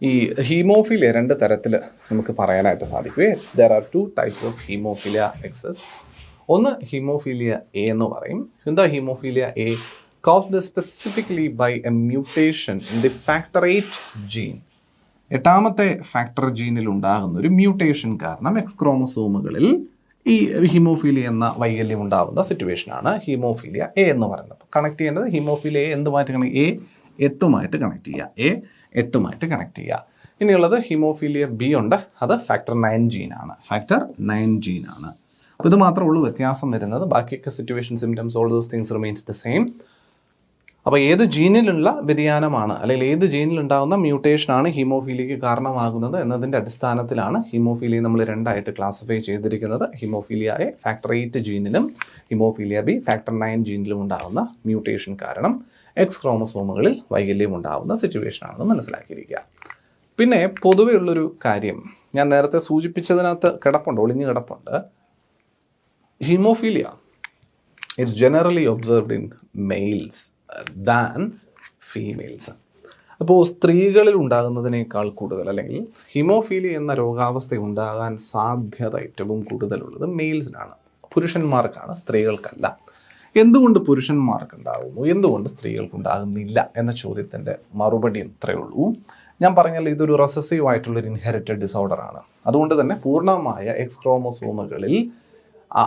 ഈ ഹീമോഫീലിയ 2 തരത്തിൽ നമുക്ക് പറയാനായിട്ട് സാധിക്കുവേ. There are 2 types of haemophilia exists. ഒന്ന് ഹീമോഫീലിയ എ എന്ന് പറയും. എന്താ haemophilia A? caused specifically by a mutation in the factor 8 gene. 8ാമത്തെ factor ജീനിൽ ഉണ്ടാകുന്ന ഒരു മ്യൂട്ടേഷൻ കാരണം എക്സ് ക്രോമസോമുകളിൽ ഈ ഹീമോഫീലിയ എന്ന വൈകല്യം ഉണ്ടാകുന്ന സിറ്റുവേഷനാണ് ഹീമോഫീലിയ എ എന്ന് പറയുന്നത്. കണക്ട് ചെയ്യേണ്ടത് ഹീമോഫീലിയ എ എന്തുമായിട്ട് കണക്ട്? A8 കണക്ട് ചെയ്യുക. A8 കണക്ട് ചെയ്യുക. ഇനിയുള്ളത് ഹീമോഫീലിയ ബി ഉണ്ട്. അത് ഫാക്ടർ 9 ജീനാണ്. അപ്പോൾ ഇത് മാത്രമേ ഉള്ളൂ വ്യത്യാസം വരുന്നത്. ബാക്കിയൊക്കെ situation, symptoms, all those things remains the same. അപ്പോൾ ഏത് ജീനിലുള്ള വ്യതിയാനമാണ്, അല്ലെങ്കിൽ ഏത് ജീനിലുണ്ടാകുന്ന മ്യൂട്ടേഷനാണ് ഹീമോഫീലിയയ്ക്ക് കാരണമാകുന്നത് എന്നതിൻ്റെ അടിസ്ഥാനത്തിലാണ് ഹീമോഫീലിയ നമ്മൾ 2ആയിട്ട് ക്ലാസിഫൈ ചെയ്തിരിക്കുന്നത്. ഹീമോഫീലിയ എ ഫാക്ടർ 8 ജീനിലും ഹീമോഫീലിയ ബി ഫാക്ടർ 9 ജീനിലും ഉണ്ടാകുന്ന മ്യൂട്ടേഷൻ കാരണം എക്സ് ക്രോമസോമുകളിൽ വൈകല്യം ഉണ്ടാകുന്ന സിറ്റുവേഷനാണെന്ന് മനസ്സിലാക്കിയിരിക്കുക. പിന്നെ പൊതുവെ ഉള്ളൊരു കാര്യം ഞാൻ നേരത്തെ സൂചിപ്പിച്ചതിനകത്ത് ഒളിഞ്ഞു കിടപ്പുണ്ട്. Haemophilia it's generally observed in males than females. അപ്പോൾ സ്ത്രീകളിൽ ഉണ്ടാകുന്നതിനേക്കാൾ കൂടുതൽ, അല്ലെങ്കിൽ ഹീമോഫീലിയ എന്ന രോഗാവസ്ഥ ഉണ്ടാകാൻ സാധ്യത ഏറ്റവും കൂടുതലുള്ളത് മെയിൽസിനാണ്, പുരുഷന്മാർക്കാണ്, സ്ത്രീകൾക്കല്ല. എന്തുകൊണ്ട് പുരുഷന്മാർക്ക് ഉണ്ടാകുന്നു, എന്തുകൊണ്ട് സ്ത്രീകൾക്ക് ഉണ്ടാകുന്നില്ല എന്ന ചോദ്യത്തിൻ്റെ മറുപടി ഇത്രയേ ഉള്ളൂ. ഞാൻ പറഞ്ഞാൽ ഇതൊരു റെസസീവ് ആയിട്ടുള്ളൊരു ഇൻഹെറിറ്റഡ് ഡിസോർഡറാണ്. അതുകൊണ്ട് തന്നെ പൂർണ്ണമായ എക്സ് ക്രോമസോമുകളിൽ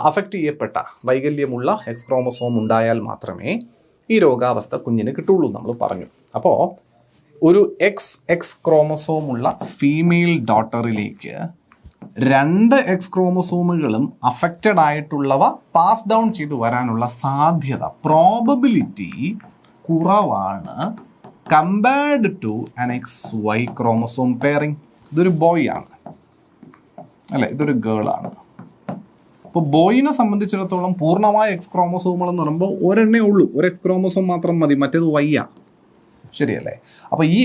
അഫക്റ്റ് ചെയ്യപ്പെട്ട വൈകല്യമുള്ള എക്സ് ക്രോമസോം ഉണ്ടായാൽ മാത്രമേ ഈ രോഗാവസ്ഥ കുഞ്ഞിന് കിട്ടുള്ളൂ നമ്മൾ പറഞ്ഞു. അപ്പോൾ ഒരു എക്സ് ക്രോമസോമുള്ള ഫീമെയിൽ ഡോട്ടറിലേക്ക് 2 എക്സ് ക്രോമസോമുകളും അഫക്റ്റഡ് ആയിട്ടുള്ളവ പാസ് ഡൗൺ ചെയ്തു വരാനുള്ള സാധ്യത, പ്രോബബിലിറ്റി കുറവാണ് compared to an XY chromosome pairing. ഇതൊരു ബോയ് ആണ്, അല്ലേ? ഇതൊരു ഗേൾ ആണ്. അപ്പോൾ ബോയിനെ സംബന്ധിച്ചിടത്തോളം പൂർണ്ണമായ എക്സ് ക്രോമസോമുകൾ എന്ന് പറയുമ്പോൾ ഒരെണ്ണേ ഉള്ളൂ, ഒരു എക്സ് ക്രോമസോം മാത്രം മതി, മറ്റേത് വയ്യ, ശരിയല്ലേ? അപ്പോൾ ഈ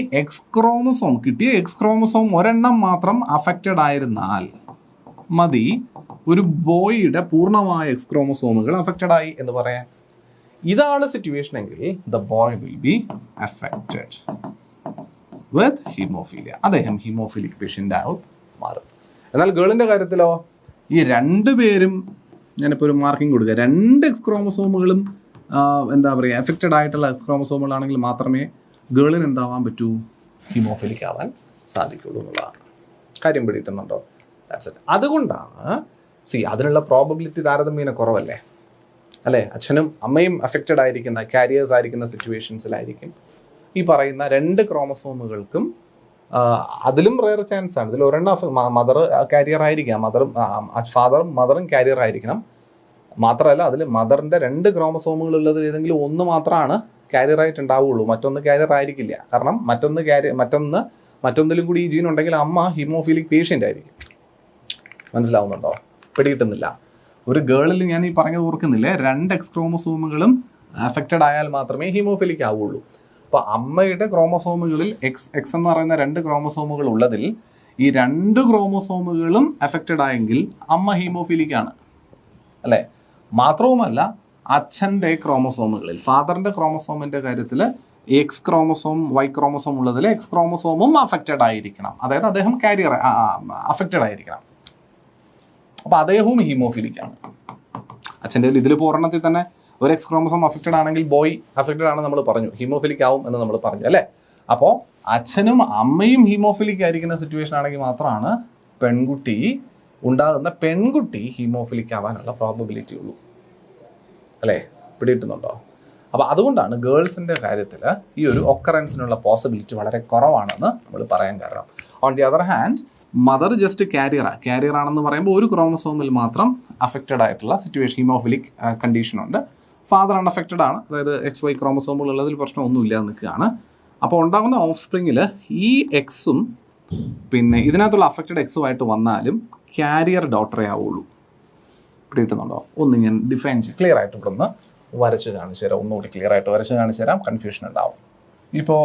കിട്ടിയ എക്സ് ക്രോമസോം ഒരെണ്ണം മാത്രം അഫക്റ്റഡ് ആയിരുന്നാൽ മതി ഒരു ബോയിയുടെ പൂർണ്ണമായ എക്സ് ക്രോമസോമുകൾ അഫക്റ്റഡ് ആയി എന്ന് പറയാൻ. ഇതാണ് സിറ്റുവേഷൻ എങ്കിൽ the boy will be affected with haemophilia. അദ്ദേഹം ഹീമോഫീലിക് പേഷ്യൻ്റ് ആവും മാറും. എന്നാൽ ഗേളിൻ്റെ കാര്യത്തിലോ ഈ 2 പേരും, ഞാനിപ്പോൾ ഒരു മാർക്കിംഗ് കൊടുക്കുക, 2 എക്സ് ക്രോമസോമുകളും എന്താ പറയുക എഫക്റ്റഡ് ആയിട്ടുള്ള എക്സ് ക്രോമസോമുകളാണെങ്കിൽ മാത്രമേ ഗേളിന് എന്താവാൻ പറ്റൂ, ഹീമോഫിലിക് ആവാൻ സാധിക്കുള്ളൂ എന്നുള്ളതാണ്. കാര്യം പിടിയിട്ടുന്നുണ്ടോ? That's it. അതുകൊണ്ടാണ് അതിനുള്ള പ്രോബബിലിറ്റി താരതമ്യേന കുറവല്ലേ, അല്ലേ? അച്ഛനും അമ്മയും അഫക്റ്റഡ് ആയിരിക്കുന്ന, കാരിയേഴ്സ് ആയിരിക്കുന്ന സിറ്റുവേഷൻസിലായിരിക്കും ഈ പറയുന്ന 2 ക്രോമസോമുകൾക്കും, അതിലും റെയർ ചാൻസ് ആണ്. ഇതിൽ ഒരെണ്ണം മദർ കാരിയർ ആയിരിക്കാം, ഫാദറും മദറും കാരിയർ ആയിരിക്കണം. മാത്രമല്ല അതിൽ മദറിൻ്റെ 2 ക്രോമസോമുകൾ ഉള്ളത് ഏതെങ്കിലും ഒന്ന് മാത്രമാണ് കാരിയർ ആയിട്ട് ഉണ്ടാവുള്ളൂ, മറ്റൊന്ന് കാരിയർ ആയിരിക്കില്ല. കാരണം മറ്റൊന്നിലും കൂടി ഈ ജീൻ ഉണ്ടെങ്കിൽ അമ്മ ഹീമോഫീലിക് പേഷ്യൻ്റ് ആയിരിക്കും. മനസ്സിലാവുന്നുണ്ടോ? പിടികിട്ടുന്നില്ല. ഒരു ഗേളിൽ ഞാൻ ഈ പറഞ്ഞത് ഓർക്കുന്നില്ലേ, 2 എക്സ് ക്രോമസോമുകളും അഫക്റ്റഡ് ആയാൽ മാത്രമേ ഹീമോഫിലിക് ആവുള്ളൂ. അപ്പോൾ അമ്മയുടെ ക്രോമസോമുകളിൽ എക്സ് എന്ന് പറയുന്ന 2 ക്രോമസോമുകൾ ഉള്ളതിൽ ഈ 2 ക്രോമസോമുകളും അഫക്റ്റഡ് ആയെങ്കിൽ അമ്മ ഹീമോഫിലിക് ആണ്, അല്ലേ? മാത്രവുമല്ല അച്ഛൻ്റെ ക്രോമസോമുകളിൽ, ഫാദറിൻ്റെ ക്രോമസോമിൻ്റെ കാര്യത്തിൽ എക്സ് ക്രോമസോം വൈ ക്രോമസോം ഉള്ളതിൽ എക്സ് ക്രോമസോമും അഫക്റ്റഡ് ആയിരിക്കണം, അതായത് അദ്ദേഹം അഫക്റ്റഡ് ആയിരിക്കണം. അപ്പോൾ അദ്ദേഹവും ഹീമോഫിലിക്കാണ്. അച്ഛൻ്റെ ഇതിലിപ്പോൾ ഒരെണ്ണത്തിൽ തന്നെ ഒരു എക്സ് ക്രോമസോം അഫക്റ്റഡ് ആണെങ്കിൽ ബോയ് അഫക്റ്റഡ് ആണ് നമ്മൾ പറഞ്ഞു, ഹീമോഫിലിക് ആവും എന്ന് നമ്മൾ പറഞ്ഞു, അല്ലേ? അപ്പോൾ അച്ഛനും അമ്മയും ഹീമോഫിലിക് ആയിരിക്കുന്ന സിറ്റുവേഷൻ ആണെങ്കിൽ മാത്രമാണ് പെൺകുട്ടി ഹീമോഫിലിക് ആവാനുള്ള പ്രോബബിലിറ്റി ഉള്ളൂ, അല്ലേ? പിടികിട്ടുന്നുണ്ടോ? അപ്പോൾ അതുകൊണ്ടാണ് ഗേൾസിൻ്റെ കാര്യത്തിൽ ഈ ഒരു ഒക്കറൻസിനുള്ള പോസിബിലിറ്റി വളരെ കുറവാണെന്ന് നമ്മൾ പറയാൻ കാരണം. On the other hand mother just carrier ആണെന്ന് പറയുമ്പോൾ ഒരു ക്രോമസോമിൽ മാത്രം അഫക്റ്റഡ് ആയിട്ടുള്ള സിറ്റുവേഷൻ ഹീമോഫിലിക് കണ്ടീഷൻ ഉണ്ട്. ഫാദർ അൺഅഫക്റ്റഡ് ആണ്, അതായത് XY ക്രോമസോമുകൾ ഉള്ളതിൽ പ്രശ്നമൊന്നുമില്ല നിൽക്കുകയാണ്. അപ്പോൾ ഉണ്ടാകുന്ന ഓഫ് സ്പ്രിങ്ങിൽ ഈ എക്സും പിന്നെ ഇതിനകത്തുള്ള അഫക്റ്റഡ് എക്സുമായിട്ട് വന്നാലും ക്യാരിയർ ഡോട്ടറേ ആവുള്ളൂ. കിട്ടുന്നുണ്ടോ? ഒന്ന് ഞാൻ ഡിഫൈൻ ചെയ്യും, ക്ലിയർ ആയിട്ട് ഇവിടെ ഒന്ന് വരച്ച് കാണിച്ചു തരാം. ഒന്നുകൂടി ക്ലിയർ ആയിട്ട് വരച്ച് കാണിച്ചു തരാം, കൺഫ്യൂഷൻ ഉണ്ടാവും. ഇപ്പോൾ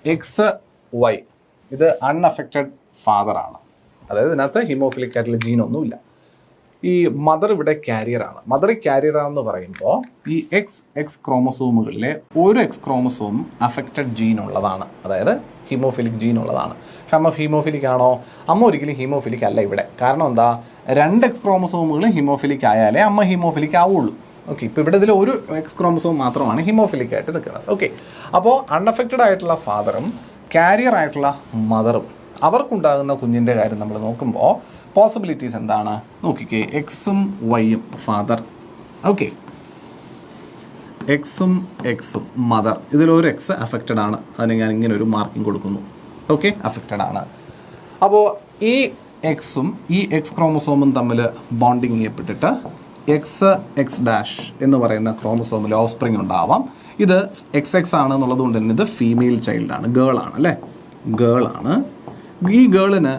XY ഇത് അൺഅഫക്റ്റഡ് ഫാദറാണ്, അതായത് ഇതിനകത്ത് ഹീമോഫിലിക് ആയിട്ടുള്ള ജീനൊന്നുമില്ല. ഈ മദർ ഇവിടെ കാരിയറാണ്. മദർ കാരിയറാണെന്ന് പറയുമ്പോൾ ഈ എക്സ് ക്രോമസോമുകളിലെ ഒരു എക്സ് ക്രോമസോം അഫക്റ്റഡ് ജീൻ ഉള്ളതാണ്, അതായത് ഹീമോഫിലിക് ജീൻ ഉള്ളതാണ്. പക്ഷെ അമ്മ ഹീമോഫിലിക് ആണോ? അമ്മ ഒരിക്കലും ഹീമോഫിലിക് അല്ല ഇവിടെ. കാരണം എന്താ? 2 എക്സ് ക്രോമസോമുകളും ഹീമോഫിലിക് ആയാലേ അമ്മ ഹീമോഫിലിക് ആവുള്ളൂ. ഓക്കെ, ഇപ്പോൾ ഇവിടെ ഇതിൽ ഒരു എക്സ് ക്രോമസോം മാത്രമാണ് ഹീമോഫിലിക് ആയിട്ട് നിൽക്കുന്നത്. ഓക്കെ, അപ്പോൾ അൺഅഫക്റ്റഡ് ആയിട്ടുള്ള ഫാദറും കാരിയർ ആയിട്ടുള്ള മദറും അവർക്കുണ്ടാകുന്ന കുഞ്ഞിൻ്റെ കാര്യം നമ്മൾ നോക്കുമ്പോൾ പോസിബിലിറ്റീസ് എന്താണ് നോക്കിക്കേ. എക്സും വൈയും ഫാദർ, ഓക്കെ, എക്സും മദർ, ഇതിലൊരു എക്സ് അഫക്റ്റഡ് ആണ്, അതിന് ഞാൻ ഇങ്ങനെ ഒരു മാർക്കിംഗ് കൊടുക്കുന്നു. ഓക്കെ, അഫക്റ്റഡ് ആണ്. അപ്പോൾ ഈ എക്സും ഈ എക്സ് ക്രോമസോമും തമ്മിൽ ബോണ്ടിങ് ചെയ്യപ്പെട്ടിട്ട് എക്സ് ഡാഷ് എന്ന് പറയുന്ന ക്രോമസോമിൽ ഓഫ് സ്പ്രിങ് ഉണ്ടാവാം. ഇത് XX ആണ് എന്നുള്ളത് കൊണ്ട് തന്നെ ഇത് ഫീമെയിൽ ചൈൽഡാണ്, ഗേൾ ആണ് അല്ലേ, ഗേൾ ആണ്. ഈ ഗേളിന്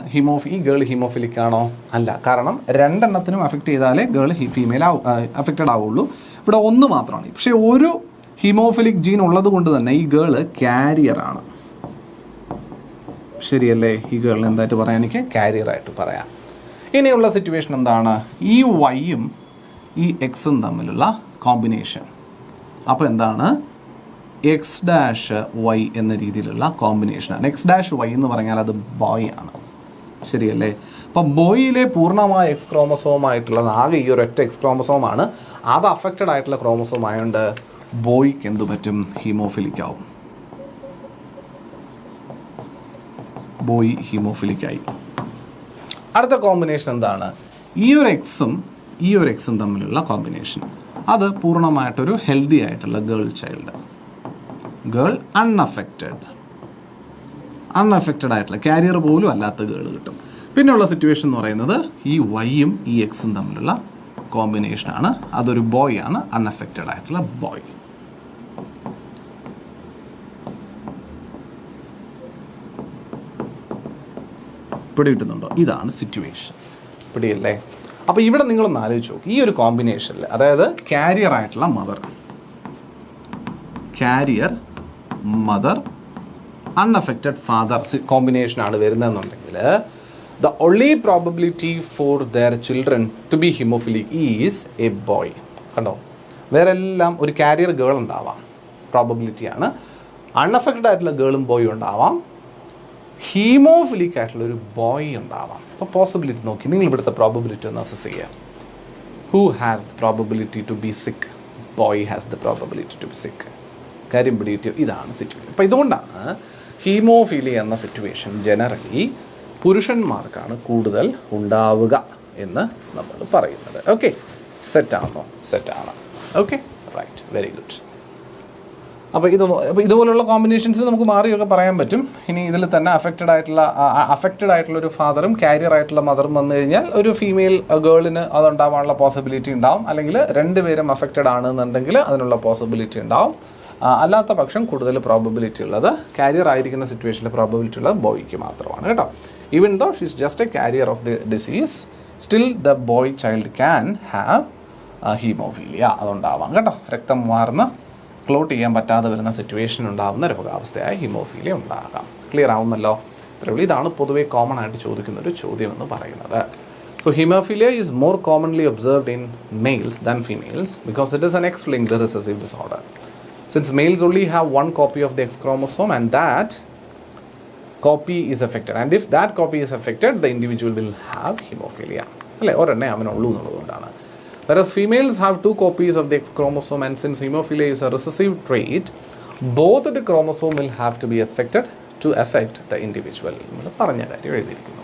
ഈ ഗേൾ ഹീമോഫിലിക് ആണോ? അല്ല, കാരണം 2 എണ്ണത്തിനും അഫക്റ്റ് ചെയ്താലേ ഗേൾ ഫീമെയിൽ അഫക്റ്റഡ് ആവുള്ളൂ. ഇവിടെ 1 മാത്രമാണ്. പക്ഷേ ഒരു ഹീമോഫിലിക് ജീൻ ഉള്ളത് കൊണ്ട് തന്നെ ഈ ഗേള് കാരിയർ ആണ്. ശരിയല്ലേ? ഈ ഗേളിന് എന്തായിട്ട് പറയാം? എനിക്ക് കാരിയർ ആയിട്ട് പറയാം. ഇനിയുള്ള സിറ്റുവേഷൻ എന്താണ്? ഈ വൈയും ഈ എക്സും തമ്മിലുള്ള കോമ്പിനേഷൻ. അപ്പോൾ എന്താണ്? X'Y എന്ന രീതിയിലുള്ള കോമ്പിനേഷനാണ്. X'Y എന്ന് പറഞ്ഞാൽ അത് ബോയ് ആണ്, ശരിയല്ലേ? അപ്പം ബോയിലെ പൂർണ്ണമായ എക്സ് ക്രോമസോമായിട്ടുള്ളത് ആകെ ഈ ഒരു ഒറ്റ എക്സ് ക്രോമസോമാണ്. അത് അഫക്റ്റഡ് ആയിട്ടുള്ള ക്രോമസോം ആയതുകൊണ്ട് ബോയ്ക്ക് എന്ത് പറ്റും? ഹീമോഫിലിക് ആവും. ബോയ് ഹീമോഫിലിക് ആയി. അടുത്ത കോമ്പിനേഷൻ എന്താണ്? ഈ ഒരു എക്സും തമ്മിലുള്ള കോമ്പിനേഷൻ. അത് പൂർണ്ണമായിട്ടൊരു ഹെൽത്തി ആയിട്ടുള്ള ഗേൾ അൺഅഫക്റ്റഡ് ആയിട്ടുള്ള കാരിയർ പോലും അല്ലാത്ത ഗേൾ കിട്ടും. പിന്നെയുള്ള സിറ്റുവേഷൻ എന്ന് പറയുന്നത് ഈ വൈയും ഈ എക്സും തമ്മിലുള്ള കോമ്പിനേഷനാണ്. അതൊരു ബോയ് ആണ്, അൺഅഫക്റ്റഡ് ആയിട്ടുള്ള ബോയ്. പിടി കിട്ടുന്നുണ്ടോ? ഇതാണ് സിറ്റുവേഷൻ. പിടിയല്ലേ? അപ്പോൾ ഇവിടെ നിങ്ങളൊന്ന് ആലോചിച്ച് നോക്കും, ഈ ഒരു കോമ്പിനേഷനിൽ, അതായത് കാരിയർ ആയിട്ടുള്ള മദർ അൺഅഫക്റ്റഡ് ഫാദർ കോമ്പിനേഷനാണ് വരുന്നതെന്നുണ്ടെങ്കിൽ the only probability for their children to be hemophilic is a boy. കണ്ടോ? വേറെ എല്ലാം ഒരു കാരിയർ ഗേൾ ഉണ്ടാവാം, പ്രോബബിലിറ്റിയാണ്. അൺഅഫക്റ്റഡ് ആയിട്ടുള്ള ഗേളും ബോയും ഉണ്ടാവാം, ഹീമോഫിലിക് ആയിട്ടുള്ള ഒരു ബോയ് ഉണ്ടാവാം. അപ്പോൾ പോസിബിലിറ്റി നോക്കി നിങ്ങൾ ഇവിടുത്തെ പ്രോബബിലിറ്റി ഒന്ന് അസസ് ചെയ്യുക. Who has the probability to be sick? Boy has the probability to be sick. കാര്യം പിടിയിട്ട് ഇതാണ് സിറ്റുവേഷൻ. അപ്പോൾ ഇതുകൊണ്ടാണ് ഹീമോഫീലിയ എന്ന സിറ്റുവേഷൻ ജനറലി പുരുഷന്മാർക്കാണ് കൂടുതൽ ഉണ്ടാവുക എന്ന് നമ്മൾ പറയുന്നത്. ഓക്കെ, സെറ്റാണോ? സെറ്റാണ്. Okay, right, very good. അപ്പോൾ ഇതുപോലുള്ള കോമ്പിനേഷൻസിൽ നമുക്ക് മാറിയൊക്കെ പറയാൻ പറ്റും. ഇനി ഇതിൽ തന്നെ അഫക്റ്റഡ് ആയിട്ടുള്ള ഒരു ഫാദറും കാരിയർ ആയിട്ടുള്ള മദറും വന്നു കഴിഞ്ഞാൽ ഒരു ഫീമെയിൽ ഗേളിന് അതുണ്ടാവാനുള്ള പോസിബിലിറ്റി ഉണ്ടാവും. അല്ലെങ്കിൽ 2 പേരും അഫക്റ്റഡ് ആണെന്നുണ്ടെങ്കിൽ അതിനുള്ള പോസിബിലിറ്റി ഉണ്ടാവും. അല്ലാത്ത പക്ഷം കൂടുതൽ പ്രോബബിലിറ്റി ഉള്ളത് കാരിയർ ആയിരിക്കുന്ന സിറ്റുവേഷനിൽ പ്രോബബിലിറ്റി ഉള്ളത് ബോയ്ക്ക് മാത്രമാണ് കേട്ടോ. Even though she is just a carrier of the disease, still the boy child can have haemophilia. അതുണ്ടാവാം കേട്ടോ. രക്തം വാർന്ന് ക്ലോട്ട് ചെയ്യാൻ പറ്റാതെ വരുന്ന സിറ്റുവേഷൻ ഉണ്ടാകുന്ന രോഗാവസ്ഥയായ ഹീമോഫീലിയ ഉണ്ടാകാം. ക്ലിയർ ആവുന്നല്ലോ? ഇത്രയുള്ളൂ. ഇതാണ് പൊതുവെ കോമൺ ആയിട്ട് ചോദിക്കുന്ന ഒരു ചോദ്യം എന്ന് പറയുന്നത്. So hemophilia is more commonly observed in males than females because it is an X-linked recessive disorder. Since males only have 1 copy of the X chromosome and that copy is affected, and if that copy is affected, the individual will have hemophilia. അല്ലേ? ഒരെണ്ണേ അവനുള്ളൂ എന്നുള്ളതുകൊണ്ടാണ്. Whereas females have 2 copies of the X chromosome, and since hemophilia is a recessive trait, both the chromosome will have to be affected to affect the individual. നമ്മൾ പറഞ്ഞ കാര്യം എഴുതിയിരിക്കുന്നു.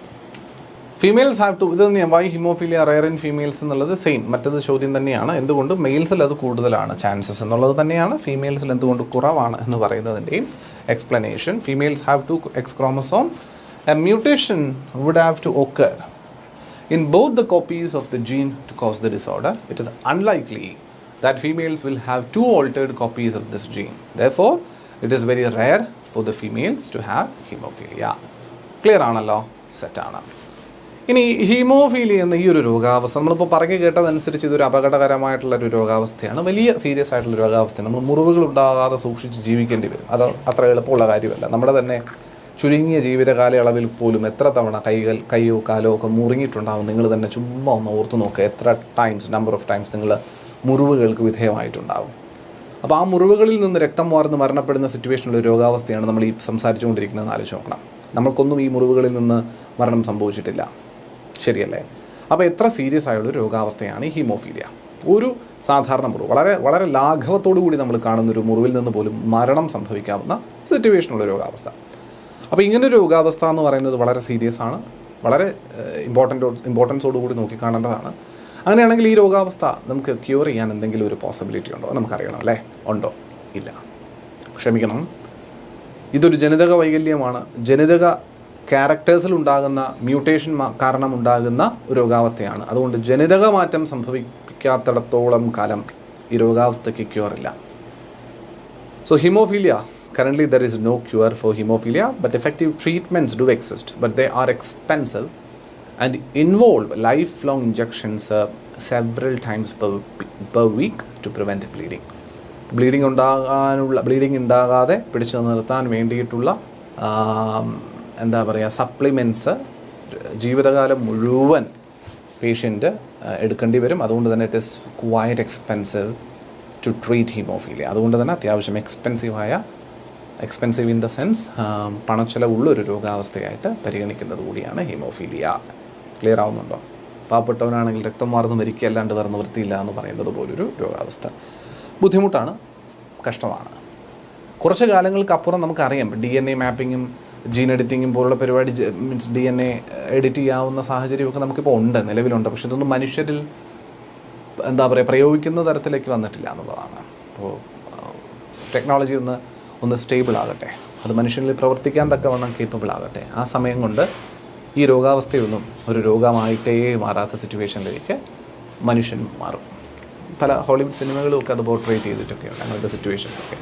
Females have to, ഇത് തന്നെയാണ് why haemophilia rare in females എന്നുള്ളത് same മറ്റത് ചോദ്യം തന്നെയാണ്. എന്തുകൊണ്ട് മെയിൽസിൽ അത് കൂടുതലാണ് ചാൻസസ് എന്നുള്ളത് തന്നെയാണ്. ഫീമെയിൽസിൽ എന്തുകൊണ്ട് കുറവാണ് എന്ന് പറയുന്നതിൻ്റെയും explanation. Females have 2 X chromosome a mutation would have to occur in both the copies of the gene to cause the disorder. It is unlikely that females will have two altered copies of this gene. Therefore, it is very rare for the females to have hemophilia. Clear ആണല്ലോ? സെറ്റാണ്. ഇനി haemophilia എന്ന ഈ ഒരു രോഗാവസ്ഥ നമ്മളിപ്പോൾ പറഞ്ഞു കേട്ടതനുസരിച്ച് ഇതൊരു അപകടകരമായിട്ടുള്ളൊരു രോഗാവസ്ഥയാണ്. വലിയ സീരിയസ് ആയിട്ടുള്ള രോഗാവസ്ഥയാണ്. നമ്മൾ മുറിവുകൾ ഉണ്ടാകാതെ സൂക്ഷിച്ച് ജീവിക്കേണ്ടി വരും. അത് അത്ര എളുപ്പമുള്ള കാര്യമല്ല. നമ്മുടെ തന്നെ ചുരുങ്ങിയ ജീവിത കാലയളവിൽ പോലും എത്ര തവണ കൈയോ കാലോ ഒക്കെ മുറിങ്ങിയിട്ടുണ്ടാവും. നിങ്ങൾ തന്നെ ചുമ്മാ ഒന്ന് ഓർത്ത് നോക്കുക. എത്ര നമ്പർ ഓഫ് ടൈംസ് നിങ്ങൾ മുറിവുകൾക്ക് വിധേയമായിട്ടുണ്ടാവും. അപ്പോൾ ആ മുറിവുകളിൽ നിന്ന് രക്തം വാർന്ന് മരണപ്പെടുന്ന സിറ്റുവേഷനുള്ള രോഗാവസ്ഥയാണ് നമ്മൾ ഈ സംസാരിച്ചുകൊണ്ടിരിക്കുന്നതെന്ന് ആലോചിച്ച് നോക്കണം. നമ്മൾക്കൊന്നും ഈ മുറിവുകളിൽ നിന്ന് മരണം സംഭവിച്ചിട്ടില്ല, ശരിയല്ലേ? അപ്പോൾ എത്ര സീരിയസ് ആയുള്ളൊരു രോഗാവസ്ഥയാണ് ഈ ഹീമോഫീലിയ. ഒരു സാധാരണ മുറിവ്, വളരെ വളരെ ലാഘവത്തോടു കൂടി നമ്മൾ കാണുന്നൊരു മുറിവിൽ നിന്ന് പോലും മരണം സംഭവിക്കാവുന്ന സിറ്റുവേഷനുള്ള രോഗാവസ്ഥ. അപ്പോൾ ഇങ്ങനൊരു രോഗാവസ്ഥ എന്ന് പറയുന്നത് വളരെ സീരിയസ് ആണ്, വളരെ ഇമ്പോർട്ടൻസോടുകൂടി നോക്കിക്കാണേണ്ടതാണ്. അങ്ങനെയാണെങ്കിൽ ഈ രോഗാവസ്ഥ നമുക്ക് ക്യൂർ ചെയ്യാൻ എന്തെങ്കിലും ഒരു പോസിബിലിറ്റി ഉണ്ടോ? നമുക്കറിയണം അല്ലേ? ഉണ്ടോ? ഇല്ല. ക്ഷമിക്കണം, ഇതൊരു ജനിതക വൈകല്യമാണ്. ജനിതക ക്യാരക്ടേഴ്സിൽ ഉണ്ടാകുന്ന മ്യൂട്ടേഷൻ കാരണമുണ്ടാകുന്ന ഒരു രോഗാവസ്ഥയാണ്. അതുകൊണ്ട് ജനിതക മാറ്റം സംഭവിക്കാത്തിടത്തോളം കാലം ഈ രോഗാവസ്ഥയ്ക്ക് ക്യൂറില്ല. So haemophilia, currently there is no cure for hemophilia, but effective treatments do exist, but they are expensive and involve lifelong injections several times per week to prevent bleeding. Bleeding ഉണ്ടാകാതെ പിടിച്ചു നിർത്താൻ വേണ്ടിയിട്ടുള്ള എന്താ പറയുക, സപ്ലിമെൻറ്റ്സ് ജീവിതകാലം മുഴുവൻ patient എടുക്കേണ്ടി വരും. അതുകൊണ്ട് തന്നെ it is quite expensive to treat haemophilia. അതുകൊണ്ട് തന്നെ അത്യാവശ്യം എക്സ്പെൻസീവ് ഇൻ ദ സെൻസ് പണച്ചെലവുള്ളൊരു രോഗാവസ്ഥയായിട്ട് പരിഗണിക്കുന്നത് കൂടിയാണ് ഹീമോഫീലിയ. ക്ലിയർ ആവുന്നുണ്ടോ? പാവപ്പെട്ടവനാണെങ്കിൽ രക്തം വാർന്ന് മരിക്കുക അല്ലാണ്ട് വേറെ നിവൃത്തിയില്ല എന്ന് പറയുന്നത് പോലൊരു രോഗാവസ്ഥ. ബുദ്ധിമുട്ടാണ്, കഷ്ടമാണ്. കുറച്ച് കാലങ്ങൾക്കപ്പുറം നമുക്കറിയാം DNA മാപ്പിങ്ങും ജീൻ എഡിറ്റിങ്ങും പോലുള്ള പരിപാടി, മീൻസ് DNA എഡിറ്റ് ചെയ്യാവുന്ന സാഹചര്യമൊക്കെ നമുക്കിപ്പോൾ ഉണ്ട്, നിലവിലുണ്ട്. പക്ഷെ ഇതൊന്നും മനുഷ്യരിൽ എന്താ പറയുക പ്രയോഗിക്കുന്ന തരത്തിലേക്ക് വന്നിട്ടില്ല എന്നുള്ളതാണ്. അപ്പോൾ ടെക്നോളജി ഒന്ന് സ്റ്റേബിൾ ആകട്ടെ, അത് മനുഷ്യനിൽ പ്രവർത്തിക്കാൻ തക്കവണ്ണം കേപ്പബിൾ ആകട്ടെ. ആ സമയം കൊണ്ട് ഈ രോഗാവസ്ഥയൊന്നും ഒരു രോഗമായിട്ടേ മാറാത്ത സിറ്റുവേഷനിലേക്ക് മനുഷ്യൻ മാറും. പല ഹോളിവുഡ് സിനിമകളും ഒക്കെ അത് പോർട്രേറ്റ് ചെയ്തിട്ടൊക്കെയുണ്ട് അങ്ങനത്തെ സിറ്റുവേഷൻസൊക്കെ.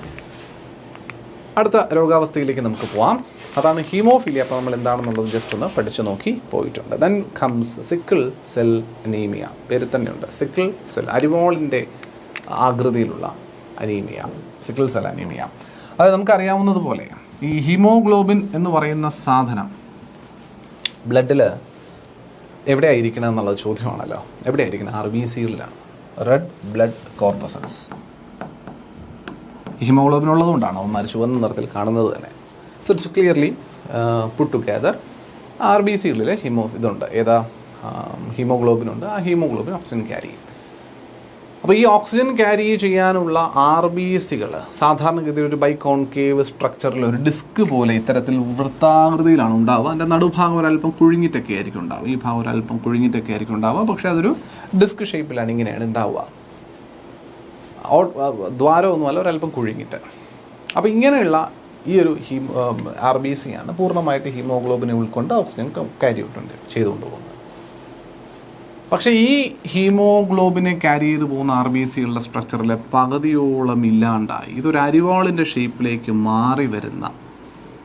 അടുത്ത രോഗാവസ്ഥയിലേക്ക് നമുക്ക് പോവാം. അതാണ് ഹീമോഫീലിയ. അപ്പോൾ നമ്മൾ എന്താണെന്നുള്ളത് ജസ്റ്റ് ഒന്ന് പഠിച്ചു നോക്കി പോയിട്ടുണ്ട്. Then comes sickle cell anaemia. പേര് തന്നെയുണ്ട്, സിക്കിൾ സെൽ, അരിവാളിൻ്റെ ആകൃതിയിലുള്ള അനീമിയ, സിക്കിൾ സെൽ അനീമിയ. അതായത് നമുക്കറിയാവുന്നത് പോലെ ഈ ഹീമോഗ്ലോബിൻ എന്ന് പറയുന്ന സാധനം ബ്ലഡിൽ എവിടെയായിരിക്കണം എന്നുള്ളത് ചോദ്യമാണല്ലോ. എവിടെയായിരിക്കണം? RBCകളിലാണ്, റെഡ് ബ്ലഡ് കോർപ്പസൽസ്. ഹീമോഗ്ലോബിൻ ഉള്ളതുകൊണ്ടാണ് അവന്മാർ ചുവന്ന നിറത്തിൽ കാണുന്നത് തന്നെ. So it's clearly put together. RBCകളിൽ ഇതുണ്ട്, ഏതാ ഹീമോഗ്ലോബിനുണ്ട്. ആ ഹീമോഗ്ലോബിൻ ഓക്സിജൻ ക്യാരി ചെയ്യും. അപ്പോൾ ഈ ഓക്സിജൻ ക്യാരി ചെയ്യാനുള്ള RBCകൾ സാധാരണഗതിയിൽ ഒരു ബൈകോൺകേവ് സ്ട്രക്ചറിൽ ഒരു ഡിസ്ക് പോലെ ഇത്തരത്തിൽ വൃത്താകൃതിയിലാണ് ഉണ്ടാവുക. അതിൻ്റെ നടുഭാഗം ഒരല്പം കുഴുങ്ങിയിട്ടൊക്കെ ആയിരിക്കും ഉണ്ടാവുക, ഈ ഭാഗം ഒരല്പം കുഴുങ്ങിയിട്ടൊക്കെ ആയിരിക്കും ഉണ്ടാവുക. പക്ഷേ അതൊരു ഡിസ്ക് ഷേപ്പിലാണ്, ഇങ്ങനെയാണ് ഉണ്ടാവുക. ദ്വാരമൊന്നുമല്ല, ഒരല്പം കുഴുങ്ങിയിട്ട്. അപ്പോൾ ഇങ്ങനെയുള്ള ഈ ഒരു RBC ആണ് പൂർണ്ണമായിട്ട് ഹീമോഗ്ലോബിനെ ഉൾക്കൊണ്ട് ഓക്സിജൻ ക്യാരി ചെയ്തുകൊണ്ട് പോകുന്നത്. പക്ഷേ ഈ ഹീമോഗ്ലോബിനെ ക്യാരി ചെയ്ത് പോകുന്ന RBCകളുടെ സ്ട്രക്ചറിലെ പകുതിയോളം ഇല്ലാണ്ടായി ഇതൊരു അരിവാളിൻ്റെ ഷേപ്പിലേക്ക് മാറി വരുന്ന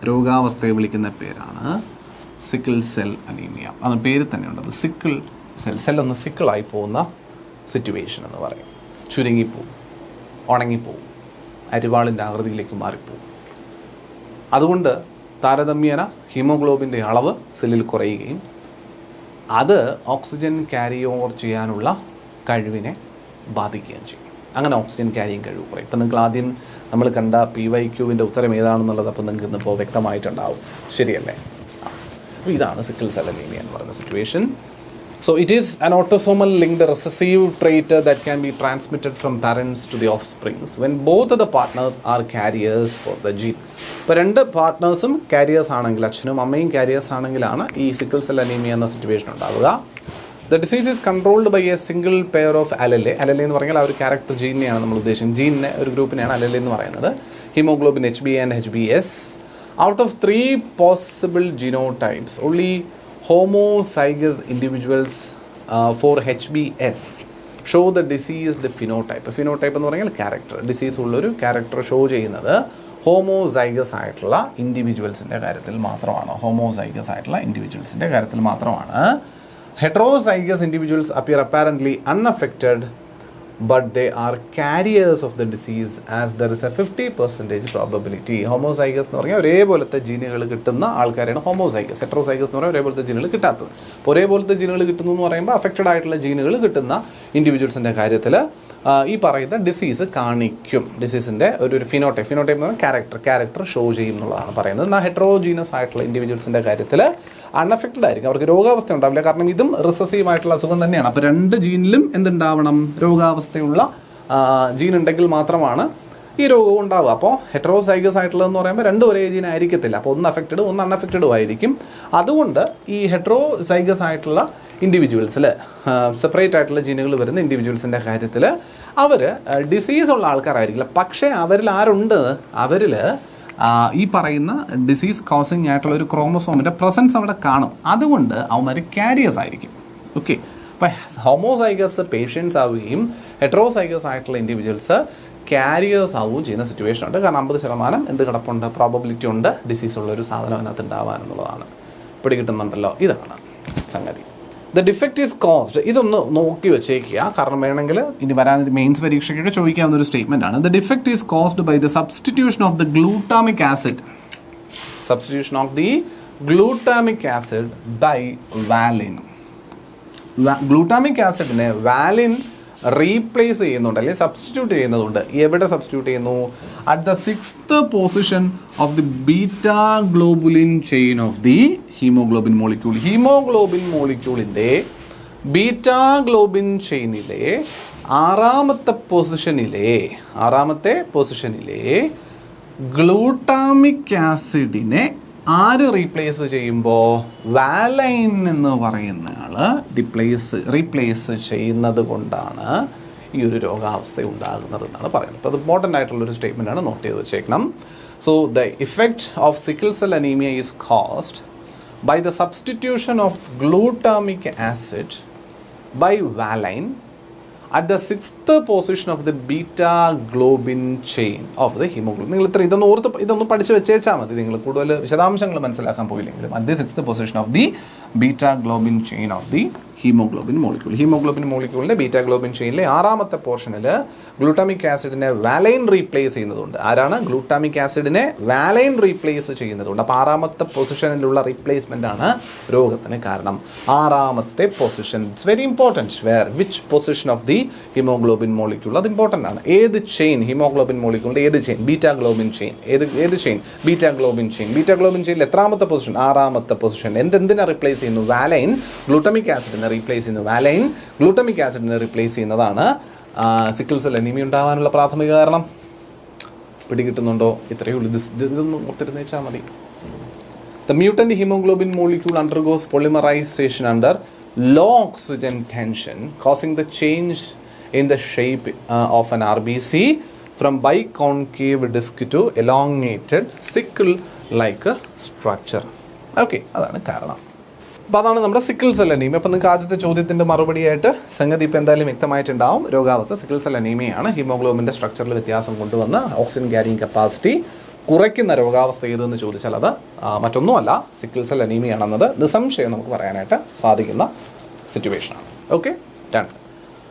രോഗാവസ്ഥയെ വിളിക്കുന്ന പേരാണ് സിക്കിൾ സെൽ അനീമിയ. അത് പേര് തന്നെയുണ്ട്, അത് സിക്കിൾ സെല്ലൊന്ന് സിക്കിളായി പോകുന്ന സിറ്റുവേഷൻ എന്ന് പറയും. ചുരുങ്ങിപ്പോവും, ഉണങ്ങിപ്പോവും, അരിവാളിൻ്റെ ആകൃതിയിലേക്ക് മാറിപ്പോവും. അതുകൊണ്ട് താരതമ്യേന ഹീമോഗ്ലോബിൻ്റെ അളവ് സെല്ലിൽ കുറയുകയും അത് ഓക്സിജൻ ക്യാരി ഓവർ ചെയ്യാനുള്ള കഴിവിനെ ബാധിക്കുകയും ചെയ്യും. അങ്ങനെ ഓക്സിജൻ ക്യാരിയും കഴിവ് കുറയും. ഇപ്പം നിങ്ങൾക്ക് ആദ്യം നമ്മൾ കണ്ട PYQവിൻ്റെ ഉത്തരം ഏതാണെന്നുള്ളത് അപ്പോൾ നിങ്ങൾക്ക് ഇന്നിപ്പോൾ വ്യക്തമായിട്ടുണ്ടാവും, ശരിയല്ലേ? അപ്പോൾ ഇതാണ് സിക്കിൾ സെൽ അനീമിയ എന്ന് പറയുന്ന situation. So it is an autosomal linked recessive trait that can be transmitted from parents to the offsprings when both of the partners are carriers for the gene. ഇപ്പോൾ രണ്ട് പാർട്ട്നേഴ്സും careers ആണെങ്കിൽ, അച്ഛനും അമ്മയും carriers ആണെങ്കിലാണ് ഈ sickle cell anaemia എന്ന situation ഉണ്ടാവുക. The disease is controlled by a single pair of allele. Allele എന്ന് പറഞ്ഞാൽ ആ ഒരു ക്യാരക്ടർ ജീനിനെയാണ് നമ്മൾ ഉദ്ദേശിക്കുന്നത്. ജീനിനെ ഒരു ഗ്രൂപ്പിനെയാണ് അലലെ എന്ന് പറയുന്നത്. Haemoglobin HB and HBS out of 3 possible genotypes only homozygous individuals for HBS show the diseased phenotype. Phenotype എന്ന് പറഞ്ഞാൽ ക്യാരക്ടർ, ഡിസീസ് ഉള്ളൊരു ക്യാരക്ടർ ഷോ ചെയ്യുന്നത് ഹോമോസൈഗസ് ആയിട്ടുള്ള ഇൻഡിവിജ്വൽസിൻ്റെ കാര്യത്തിൽ മാത്രമാണ്. ഹോമോസൈഗസ് ആയിട്ടുള്ള ഇൻഡിവിജ്വൽസിൻ്റെ കാര്യത്തിൽ മാത്രമാണ്. Heterozygous individuals appear apparently unaffected but they are carriers of the disease as there is a 50% probability. Homozygous എന്ന് പറഞ്ഞാൽ ഒരേപോലത്തെ ജീനുകൾ കിട്ടുന്ന ആൾക്കാരാണ് ഹോമോസൈഗസ്. ഹെറ്ററോസൈഗസ് എന്ന് പറഞ്ഞാൽ ഒരേപോലത്തെ ജീനുകൾ കിട്ടാത്തത്. അപ്പോൾ ഒരേപോലത്തെ ജീനുകൾ കിട്ടുന്നു എന്ന് പറയുമ്പോൾ അഫക്റ്റഡ് ആയിട്ടുള്ള ജീനുകൾ കിട്ടുന്ന ഇൻഡിവിജ്വൽസിൻ്റെ കാര്യത്തിൽ ഈ പറയുന്ന ഡിസീസ് കാണിക്കും. ഡിസീസിൻ്റെ ഒരു ഫിനോടൈപ്പ് എന്ന് പറഞ്ഞാൽ ക്യാരക്ടർ ഷോ ചെയ്യും എന്നുള്ളതാണ് പറയുന്നത്. എന്നാൽ ഹെറ്ററോജീനസ് ആയിട്ടുള്ള ഇൻഡിവിജ്വൽസിൻ്റെ കാര്യത്തിൽ അൺഅഫക്റ്റഡ് ആയിരിക്കും, അവർക്ക് രോഗാവസ്ഥ ഉണ്ടാവില്ല. കാരണം ഇതും റിസസീവ് ആയിട്ടുള്ള അസുഖം തന്നെയാണ്. അപ്പോൾ 2 ജീനിലും എന്തുണ്ടാവണം? രോഗാവസ്ഥയുള്ള ജീൻ ഉണ്ടെങ്കിൽ മാത്രമാണ് ഈ രോഗവും ഉണ്ടാവുക. അപ്പോൾ ഹെറ്ററോസൈഗസ് ആയിട്ടുള്ളതെന്ന് പറയുമ്പോൾ 2 ഒരേ ജീൻ ആയിരിക്കത്തില്ല. അപ്പോൾ ഒന്ന് അഫക്റ്റഡ് ഒന്ന് അൺഅഫക്റ്റഡും ആയിരിക്കും. അതുകൊണ്ട് ഈ ഹെറ്ററോസൈഗസ് ആയിട്ടുള്ള ഇൻഡിവിജ്വൽസിൽ സെപ്പറേറ്റ് ആയിട്ടുള്ള ജീനുകൾ വരുന്ന ഇൻഡിവിജ്വൽസിൻ്റെ കാര്യത്തിൽ അവർ ഡിസീസ് ഉള്ള ആൾക്കാരായിരിക്കില്ല. പക്ഷേ അവരിൽ ആരുണ്ട്? അവരിൽ ഈ പറയുന്ന ഡിസീസ് കോസിങ് ആയിട്ടുള്ള ഒരു ക്രോമസോമിൻ്റെ പ്രസൻസ് അവിടെ കാണും. അതുകൊണ്ട് അവന്മാർ കാരിയേഴ്സ് ആയിരിക്കും. ഓക്കെ, അപ്പോൾ ഹോമോസൈഗസ് പേഷ്യൻസ് ആവുകയും ഹെറ്ററോസൈഗസ് ആയിട്ടുള്ള ഇൻഡിവിജ്വൽസ് കാരിയേഴ്സ് ആവുകയും ചെയ്യുന്ന സിറ്റുവേഷൻ ഉണ്ട്. കാരണം 50% എന്ത് കിടപ്പുണ്ട്? പ്രോബബിലിറ്റി ഉണ്ട് ഡിസീസ് ഉള്ളൊരു സാധനം അതിനകത്ത് ഉണ്ടാവാനെന്നുള്ളതാണ്. പിടികിട്ടുന്നുണ്ടല്ലോ? ഇതാണ് സംഗതി. The defect is caused. ഇതൊന്ന് നോക്കി വെച്ചേക്കുക, കാരണം വേണമെങ്കിൽ ഇനി വരാൻ മെയിൻസ് പരീക്ഷയ്ക്കൊക്കെ ചോദിക്കാവുന്ന ഒരു സ്റ്റേറ്റ്മെൻ്റ് ആണ്. The defect is caused by the substitution of the glutamic acid. Substitution of the glutamic acid by valine. Glutamic ആസിഡിനെ വാലിൻ റീപ്ലേസ് ചെയ്യുന്നുണ്ട്, അല്ലെങ്കിൽ സബ്സ്റ്റിറ്റ്യൂട്ട് ചെയ്യുന്നതുകൊണ്ട്. എവിടെ സബ്സ്റ്റിറ്റ്യൂട്ട് ചെയ്യുന്നു? At the 6th position of the beta globulin chain of the haemoglobin molecule. Haemoglobin മോളിക്യൂളിൻ്റെ beta globin ചെയിനിലെ 6ാമത്തെ പൊസിഷനിലെ ഗ്ലൂട്ടാമിക് ആസിഡിനെ ആര് റീപ്ലേസ് ചെയ്യുമ്പോൾ? വാലൈൻ എന്ന് പറയുന്ന ആൾ റീപ്ലേസ് ചെയ്യുന്നത് കൊണ്ടാണ് ഈ ഒരു രോഗാവസ്ഥ ഉണ്ടാകുന്നതെന്നാണ് പറയുന്നത്. അപ്പോൾ അത് ഇമ്പോർട്ടൻ്റ് ആയിട്ടുള്ളൊരു സ്റ്റേറ്റ്മെൻ്റ് ആണ്, നോട്ട് ചെയ്ത് വെച്ചേക്കണം. So the effect of sickle cell anaemia is caused by the substitution of glutamic acid by valine at the 6th position of the beta globin chain of the hemoglobin. നിങ്ങൾ ഇതൊന്ന് പഠിച്ച് വെച്ചേച്ചാൽ മതി. നിങ്ങൾ കൂടുതൽ വിശദാംശങ്ങൾ മനസ്സിലാക്കാൻ പോയില്ലെങ്കിലും at the 6th position of the beta globin chain of the haemoglobin molecule. Haemoglobin മോളിക്യൂളിൻ്റെ beta globin ചെയിനിലെ 6ാമത്തെ പോർഷനിൽ ഗ്ലൂട്ടാമിക് ആസിഡിനെ വാലൈൻ റീപ്ലേസ് ചെയ്യുന്നതുകൊണ്ട്. ആരാണ്? ഗ്ലൂട്ടാമിക് ആസിഡിനെ വാലൈൻ റീപ്ലേസ് ചെയ്യുന്നതുകൊണ്ട്. അപ്പോൾ 6ാമത്തെ പൊസിഷനിലുള്ള റീപ്ലേസ്മെൻ്റ് ആണ് രോഗത്തിന് കാരണം. 6ാമത്തെ position it's very important. Which position of the haemoglobin molecule, അത് ഇമ്പോർട്ടൻ്റ് ആണ്. ഏത് ചെയിൻ? ഹീമോഗ്ലോബിൻ മോളിക്യൂളിൻ്റെ ഏത് ചെയിൻ? Beta globin chain. ഏത് chain? Beta globin chain. Beta globin ചെയിനിൽ എത്രാമത്തെ പൊസിഷൻ? 6ാമത്തെ പൊസിഷൻ. എന്തിനെ റീപ്ലേസ് ചെയ്യുന്നു? വാലൈൻ. ഗ്ലൂട്ടാമിക് ആസിഡിനെ റീപ്ലേസ് ചെയ്യുന്നു വാലൈൻ. ഗ്ലൂട്ടാമിക് ആസിഡിനെ റീപ്ലേസ് ചെയ്യുന്നതാണ് സിക്കിൾ സെൽ അനീമിയ ഉണ്ടാവാനുള്ള പ്രാഥമിക കാരണം. പിടികിട്ടുന്നുണ്ടോ? ഇത്രയേ ഉള്ളൂ. ഇതൊന്നും ഓർത്തിരുന്നേച്ചാൽ മതി. The mutant haemoglobin molecule undergoes polymerization under low oxygen tension, causing the change in the shape of an RBC from biconcave disc to elongated sickle-like structure. Okay, അതാണ് കാരണം. അപ്പോൾ അതാണ് നമ്മുടെ സിക്കിൾ സെൽ അനീമിയ. അപ്പോൾ നിങ്ങൾക്ക് ആദ്യത്തെ ചോദ്യത്തിൻ്റെ മറുപടിയായിട്ട് സംഗതി ഇപ്പോൾ എന്തായാലും വ്യക്തമായിട്ടുണ്ടാവും. രോഗാവസ്ഥ സിക്കിൾ സെൽ അനീമിയയാണ്. ഹീമോഗ്ലോബിൻ്റെ സ്ട്രക്ചറിൽ വ്യത്യാസം കൊണ്ടുവന്ന് ഓക്സിജൻ ക്യാരിയിങ് കപ്പാസിറ്റി കുറയ്ക്കുന്ന രോഗാവസ്ഥ ഏതെന്ന് ചോദിച്ചാൽ അത് മറ്റൊന്നുമല്ല, സിക്കിൾ സെൽ അനീമിയാണെന്നത് നിസ്സംശയം നമുക്ക് പറയാനായിട്ട് സാധിക്കുന്ന സിറ്റുവേഷനാണ്. Okay, done.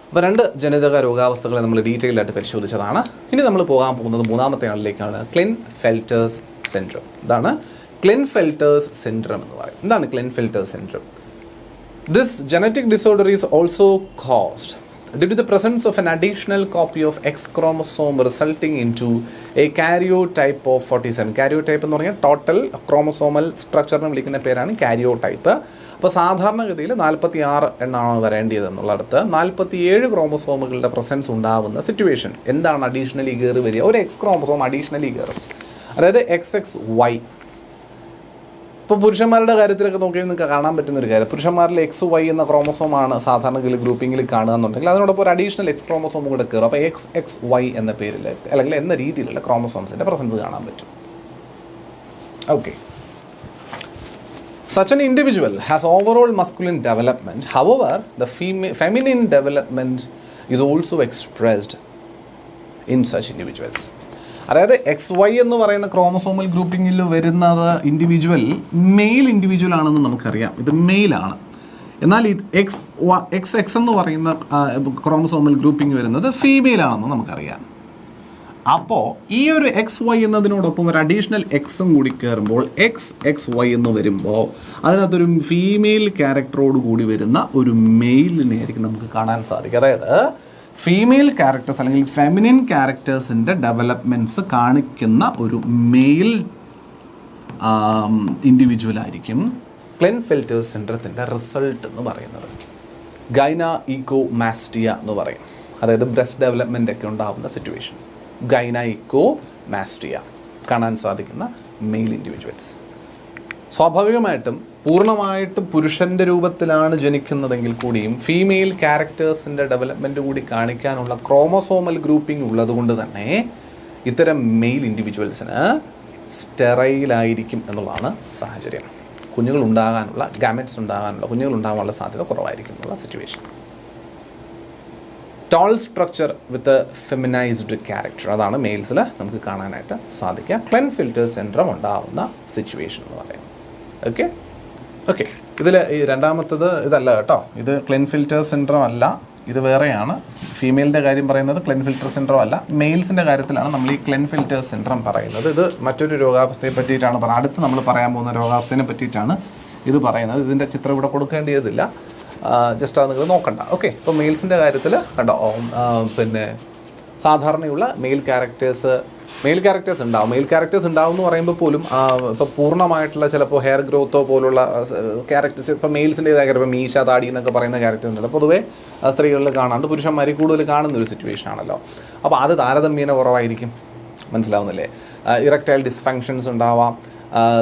അപ്പോൾ 2 ജനിതക രോഗാവസ്ഥകളെ നമ്മൾ ഡീറ്റെയിൽ ആയിട്ട് പരിശോധിച്ചതാണ്. ഇനി നമ്മൾ പോകാൻ പോകുന്നത് 3ാമത്തെ ആളിലേക്കാണ്. ക്ലിൻഫെൽറ്റേഴ്സ് സിൻഡ്രോം. ഇതാണ് ക്ലിൻഫെൽറ്റേഴ്സ് സിൻഡ്രോം എന്ന് പറയും. എന്താണ് ക്ലിൻഫെൽറ്റേഴ്സ് syndrome? This genetic disorder is also caused due to the presence of an additional copy of X chromosome resulting into a karyotype of 47. Karyotype എന്ന് പറഞ്ഞാൽ ടോട്ടൽ ക്രോമസോമൽ സ്ട്രക്ചറിനെ വിളിക്കുന്ന പേരാണ് കാരിയോടൈപ്പ്. അപ്പോൾ സാധാരണഗതിയിൽ 46 എണ്ണമാണ് വരേണ്ടതെന്നുള്ളടത്ത് 47 ക്രോമസോമുകളുടെ പ്രസൻസ് ഉണ്ടാവുന്ന സിറ്റുവേഷൻ. എന്താണ് അഡീഷണലി കയറി വരിക? ഒരു എക്സ് ക്രോമസോം അഡീഷണലി കയറും, അതായത് XXY. ഇപ്പോൾ പുരുഷന്മാരുടെ കാര്യത്തിലൊക്കെ നോക്കി നിങ്ങൾക്ക് കാണാൻ പറ്റുന്ന ഒരു കാര്യം, പുരുഷന്മാരിൽ XY എന്ന ക്രോമസോമാണ് സാധാരണ ഗ്രൂപ്പിങ്ങിൽ കാണുകയെന്നുണ്ടെങ്കിൽ അതിനോടൊപ്പം ഒരു അഡീഷണൽ X ക്രോമസോം കൂടെ കയറും. അപ്പോൾ XXY എന്ന പേരിൽ അല്ലെങ്കിൽ എന്ന രീതിയിലുള്ള ക്രോമസോംസിൻ്റെ പ്രസൻസ് കാണാൻ പറ്റും. Okay. Such an individual has overall masculine development. However, the feminine development is also expressed in such individuals. അതായത് XY എന്ന് പറയുന്ന ക്രോമസോമൽ ഗ്രൂപ്പിങ്ങിൽ വരുന്നത് ഇൻഡിവിജ്വൽ മെയിൽ ഇൻഡിവിജ്വൽ ആണെന്ന് നമുക്കറിയാം. ഇത് മെയിലാണ്. എന്നാൽ ഇത് XX എന്ന് പറയുന്ന ക്രോമസോമൽ ഗ്രൂപ്പിംഗ് വരുന്നത് ഫീമെയിൽ ആണെന്ന് നമുക്കറിയാം. അപ്പോൾ ഈ ഒരു XY എന്നതിനോടൊപ്പം ഒരു അഡീഷണൽ എക്സും കൂടി കയറുമ്പോൾ XY എന്ന് വരുമ്പോൾ അതിനകത്തൊരു ഫീമെയിൽ ക്യാരക്ടറോട് കൂടി വരുന്ന ഒരു മെയിലിനെ ആയിരിക്കും നമുക്ക് കാണാൻ സാധിക്കും. അതായത് ഫീമെയിൽ ക്യാരക്ടേഴ്സ് അല്ലെങ്കിൽ ഫെമിനിൻ ക്യാരക്ടേഴ്സിൻ്റെ ഡെവലപ്മെൻറ്റ്സ് കാണിക്കുന്ന ഒരു മെയിൽ ഇൻഡിവിജ്വൽ ആയിരിക്കും ക്ലെൻഫെൽറ്റർ സിൻഡ്രത്തിൻ്റെ റിസൾട്ട് എന്ന് പറയുന്നത്. ഗൈനഇക്കോമാസ്റ്റിയ എന്ന് പറയും. അതായത് ബ്രസ്റ്റ് ഡെവലപ്മെൻ്റ് ഒക്കെ ഉണ്ടാകുന്ന സിറ്റുവേഷൻ. ഗൈനഇക്കോമാസ്റ്റിയ കാണാൻ സാധിക്കുന്ന മെയിൽ ഇൻഡിവിജ്വൽസ് സ്വാഭാവികമായിട്ടും പൂർണ്ണമായിട്ടും പുരുഷൻ്റെ രൂപത്തിലാണ് ജനിക്കുന്നതെങ്കിൽ കൂടിയും ഫീമെയിൽ ക്യാരക്ടേഴ്സിൻ്റെ ഡെവലപ്മെൻറ്റ് കൂടി കാണിക്കാനുള്ള ക്രോമസോമൽ ഗ്രൂപ്പിംഗ് ഉള്ളതുകൊണ്ട് തന്നെ ഇത്തരം മെയിൽ ഇൻഡിവിജ്വൽസിന് സ്റ്റെറൈലായിരിക്കും എന്നുള്ളതാണ് സാഹചര്യം. കുഞ്ഞുങ്ങൾ ഉണ്ടാകാനുള്ള കുഞ്ഞുങ്ങൾ ഉണ്ടാകാനുള്ള സാധ്യത കുറവായിരിക്കും എന്നുള്ള situation. Tall structure with feminised character, അതാണ് മെയിൽസിൽ നമുക്ക് കാണാനായിട്ട് സാധിക്കുക. ക്ലെൻഫെൽറ്റർ സിൻഡ്രം ഉണ്ടാവുന്ന സിറ്റുവേഷൻ എന്ന് പറയുന്നത്. ഓക്കെ ഇതിൽ ഈ രണ്ടാമത്തത് ഇതല്ല കേട്ടോ, ഇത് ക്ലെൻഫെൽറ്റർ സിൻഡ്രം അല്ല, ഇത് വേറെയാണ്. ഫീമെയിലിൻ്റെ കാര്യം പറയുന്നത് ക്ലെൻഫെൽറ്റർ സിൻഡ്രം അല്ല, മെയിൽസിൻ്റെ കാര്യത്തിലാണ് നമ്മൾ ഈ ക്ലെൻഫെൽറ്റർ സിൻഡ്രം പറയുന്നത്. ഇത് മറ്റൊരു രോഗാവസ്ഥയെ പറ്റിയിട്ടാണ് പറയുന്നത്. അടുത്ത് നമ്മൾ പറയാൻ പോകുന്ന രോഗാവസ്ഥയെ പറ്റിയിട്ടാണ് ഇത് പറയുന്നത്. ഇതിൻ്റെ ചിത്രം ഇവിടെ കൊടുക്കേണ്ടതില്ല, ജസ്റ്റ് അത് നിങ്ങൾ നോക്കണ്ട. ഓക്കെ, ഇപ്പോൾ മെയിൽസിൻ്റെ കാര്യത്തിൽ കണ്ടോ, പിന്നെ സാധാരണയുള്ള മെയിൽ ക്യാരക്ടേഴ്സ് ഉണ്ടാവും. മെയിൽ ക്യാരക്ടേഴ്സ് ഉണ്ടാവും എന്ന് പറയുമ്പോൾ പോലും ഇപ്പോൾ പൂർണ്ണമായിട്ടുള്ള ചിലപ്പോൾ ഹെയർ ഗ്രോത്തോ പോലുള്ള ക്യാരക്ടേഴ്സ് ഇപ്പോൾ മെയിൽസിൻ്റെതായ ഇപ്പോൾ മീശ താടി എന്നൊക്കെ പറയുന്ന ക്യാരക്ടേഴ്സ് ഉണ്ട്. പൊതുവേ സ്ത്രീകളിൽ കാണാണ്ട് പുരുഷന്മാർ കൂടുതൽ കാണുന്ന ഒരു സിറ്റുവേഷൻ ആണല്ലോ. അപ്പോൾ അത് താരതമ്യേന കുറവായിരിക്കും, മനസ്സിലാവുന്നില്ലേ? ഇറക്ടൈൽ ഡിസ്ഫങ്ഷൻസ് ഉണ്ടാവാം,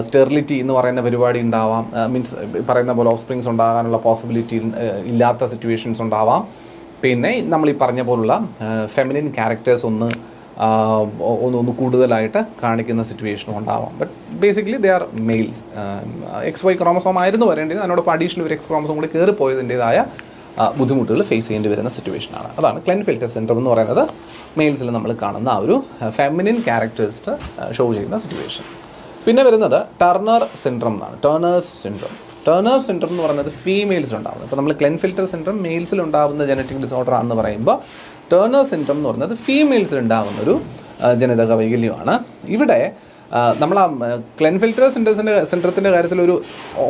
സ്റ്റെറിലിറ്റി എന്ന് പറയുന്ന പരിപാടി ഉണ്ടാവാം, മീൻസ് പറയുന്ന പോലെ ഓഫ് സ്പ്രിങ്സ് ഉണ്ടാകാനുള്ള പോസിബിലിറ്റി ഇല്ലാത്ത സിറ്റുവേഷൻസ് ഉണ്ടാവാം. പിന്നെ നമ്മൾ ഈ പറഞ്ഞ പോലുള്ള ഫെമിനിൻ ക്യാരക്ടേഴ്സ് ഒന്ന് കൂടുതലായിട്ട് കാണിക്കുന്ന സിറ്റുവേഷനും ഉണ്ടാവാം. But basically they are males. XY chromosome ആയിരുന്നു വരേണ്ടത്, അതിനോടൊപ്പം അഡീഷണൽ ഒരു X ക്രോമസോം കൂടി കയറിപ്പോയതിൻ്റെതായ ബുദ്ധിമുട്ടുകൾ ഫേസ് ചെയ്യേണ്ടി വരുന്ന സിറ്റുവേഷനാണ്. അതാണ് ക്ലെൻഫെൽറ്റർ സിൻഡ്രം എന്ന് പറയുന്നത്. മെയിൽസിൽ നമ്മൾ കാണുന്ന ആ ഒരു ഫെമിനിൻ ക്യാരക്ടേഴ്സ് ഷോ ചെയ്യുന്ന സിറ്റുവേഷൻ. പിന്നെ വരുന്നത് ടർണർ സിൻഡ്രം എന്നാണ്. ടേണർ സിൻഡ്രം എന്ന് പറയുന്നത് ഫീമെയിൽസിൽ ഉണ്ടാകുന്നത്. ഇപ്പോൾ നമ്മൾ ക്ലെൻഫെൽറ്റർ സിൻഡ്രം മെയിൽസിൽ ഉണ്ടാകുന്ന ജനറ്റിക് ഡിസോർഡർ ആണെന്ന് പറയുമ്പോൾ ടേണർ സിൻഡ്രം എന്ന് പറയുന്നത് ഫീമെയിൽസിൽ ഉണ്ടാകുന്നൊരു ജനിതക വൈകല്യമാണ്. ഇവിടെ നമ്മൾ ആ ക്ലെൻഫെൽറ്റർ സിൻഡ്രത്തിൻ്റെ കാര്യത്തിൽ ഒരു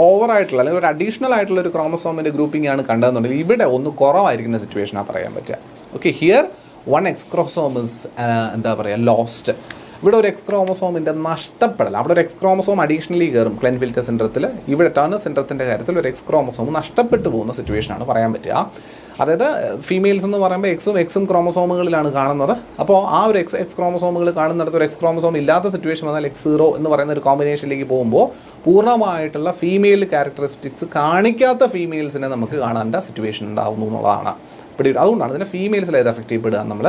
ഓവറായിട്ടുള്ള അല്ലെങ്കിൽ ഒരു അഡീഷണൽ ആയിട്ടുള്ള ഒരു ക്രോമസോമിൻ്റെ ഗ്രൂപ്പിംഗ് ആണ് കണ്ടതെന്നുണ്ടെങ്കിൽ ഇവിടെ ഒന്ന് കുറവായിരിക്കുന്ന സിറ്റുവേഷനാണ് പറയാൻ പറ്റുക. Okay, here 1 X chromosome is lost. ഇവിടെ ഒരു എക്സ് ക്രോമസോമിൻ്റെ നഷ്ടപ്പെടൽ, അവിടെ ഒരു എക്സ് ക്രോമസോം അഡീഷണലി കയറും ക്ലെൻഫെൽറ്റർ സിൻഡ്രത്തിൽ. ഇവിടെ ടേണർ സിൻഡ്രത്തിൻ്റെ കാര്യത്തിൽ ഒരു എക്സ് ക്രോമസോം നഷ്ടപ്പെട്ടു പോകുന്ന സിറ്റുവേഷനാണ് പറയാൻ പറ്റുക. അതായത് ഫീമെയിൽസ് എന്ന് പറയുമ്പോൾ എക്സും ക്രോമസോമുകളിലാണ് കാണുന്നത്. അപ്പോൾ ആ ഒരു എക്സ് ക്രോമസോമുകൾ കാണുന്നിടത്ത് ഒരു എക്സ് ക്രോമസോം ഇല്ലാത്ത സിറ്റുവേഷൻ വന്നാൽ X0 എന്ന് പറയുന്ന ഒരു കോമ്പിനേഷനിലേക്ക് പോകുമ്പോൾ പൂർണ്ണമായിട്ടുള്ള ഫീമെയിൽ ക്യാരക്ടറിസ്റ്റിക്സ് കാണിക്കാത്ത ഫീമെയിൽസിനെ നമുക്ക് കാണേണ്ട സിറ്റുവേഷൻ ഉണ്ടാകുന്നു എന്നുള്ളതാണ്. അതുകൊണ്ടാണ് ഇതിനെ ഫീമെയിൽസിൽ ഏത് എഫക്റ്റ് ചെയ്യപ്പെടുക നമ്മൾ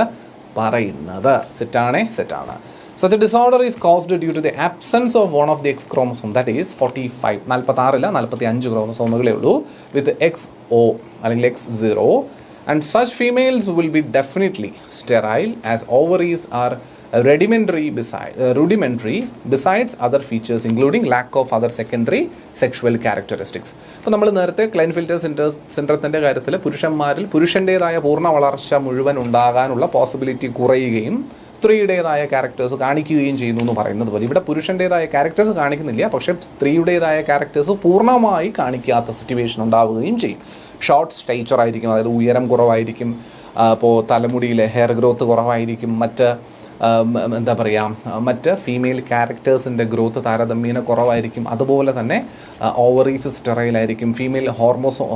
പറയുന്നത്. സെറ്റാണ്. Such a disorder is caused due to the absence of one of the X chromosome, that is 45, 45 ക്രോമസോമുകളേ ഉള്ളൂ with XO അല്ലെങ്കിൽ X0, and such females will be definitely sterile as ovaries are rudimentary besides other features including lack of other secondary sexual characteristics. അപ്പോൾ നമ്മൾ നേരത്തെ ക്ലെൻഫെൽറ്റർ സിൻഡ്രത്തിൻ്റെ കാര്യത്തിൽ പുരുഷൻ്റേതായ പൂർണ്ണ വളർച്ച മുഴുവൻ ഉണ്ടാകാനുള്ള പോസിബിലിറ്റി കുറയുകയും സ്ത്രീയുടേതായ ക്യാരക്ടേഴ്സ് കാണിക്കുകയും ചെയ്യുന്നു എന്ന് പറയുന്നത് പോലെ ഇവിടെ പുരുഷൻ്റേതായ ക്യാരക്ടേഴ്സ് കാണിക്കുന്നില്ല, പക്ഷേ സ്ത്രീയുടേതായ ക്യാരക്ടേഴ്സ് പൂർണ്ണമായി കാണിക്കാത്ത സിറ്റുവേഷൻ ഉണ്ടാവുകയും ചെയ്യും. ഷോർട്ട് സ്റ്റേച്ചർ ആയിരിക്കും, അതായത് ഉയരം കുറവായിരിക്കും, ഇപ്പോൾ തലമുടിയിലെ ഹെയർ ഗ്രോത്ത് കുറവായിരിക്കും, മറ്റ് ഫീമെയിൽ ക്യാരക്ടേഴ്സിൻ്റെ ഗ്രോത്ത് താരതമ്യേന കുറവായിരിക്കും. അതുപോലെ തന്നെ ഓവറീസ് സ്റ്റെറൈലായിരിക്കും, ഫീമെയിൽ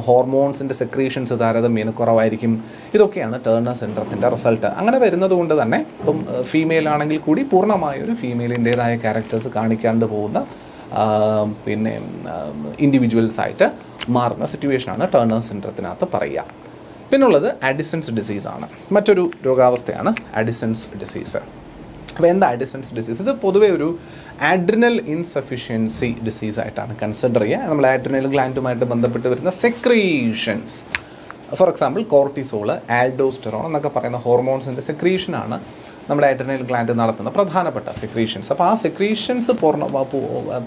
ഹോർമോൺസിൻ്റെ സെക്രീഷൻസ് താരതമ്യേന കുറവായിരിക്കും. ഇതൊക്കെയാണ് ടേണർ സിൻഡ്രത്തിൻ്റെ റിസൾട്ട്. അങ്ങനെ വരുന്നത് കൊണ്ട് തന്നെ ഇപ്പം ഫീമെയിൽ ആണെങ്കിൽ കൂടി പൂർണ്ണമായൊരു ഫീമെയിലിൻ്റേതായ ക്യാരക്ടേഴ്സ് കാണിക്കാണ്ട് പോകുന്ന പിന്നെ ഇൻഡിവിജ്വൽസായിട്ട് മാറുന്ന സിറ്റുവേഷനാണ് ടേണർ സിൻഡ്രത്തിനകത്ത് പറയുക. പിന്നുള്ളത് അഡിസൺസ് ഡിസീസാണ്. മറ്റൊരു രോഗാവസ്ഥയാണ് അഡിസൺസ് ഡിസീസ്. അപ്പോൾ എന്താ അഡിസൺസ് ഡിസീസ്? ഇത് പൊതുവേ ഒരു ആഡ്രിനൽ ഇൻസഫിഷ്യൻസി ഡിസീസ് ആയിട്ടാണ് കൺസിഡർ ചെയ്യുക. നമ്മൾ ആഡ്രിനൽ ഗ്ലാൻഡുമായിട്ട് ബന്ധപ്പെട്ട് വരുന്ന secretions, for example cortisol, aldosterone എന്നൊക്കെ പറയുന്ന ഹോർമോൺസിൻ്റെ സെക്രീഷനാണ് നമ്മുടെ ആഡ്രിനൽ ഗ്ലാൻഡ് നടത്തുന്ന പ്രധാനപ്പെട്ട സെക്രീഷൻസ്. അപ്പോൾ ആ സെക്രീഷൻസ്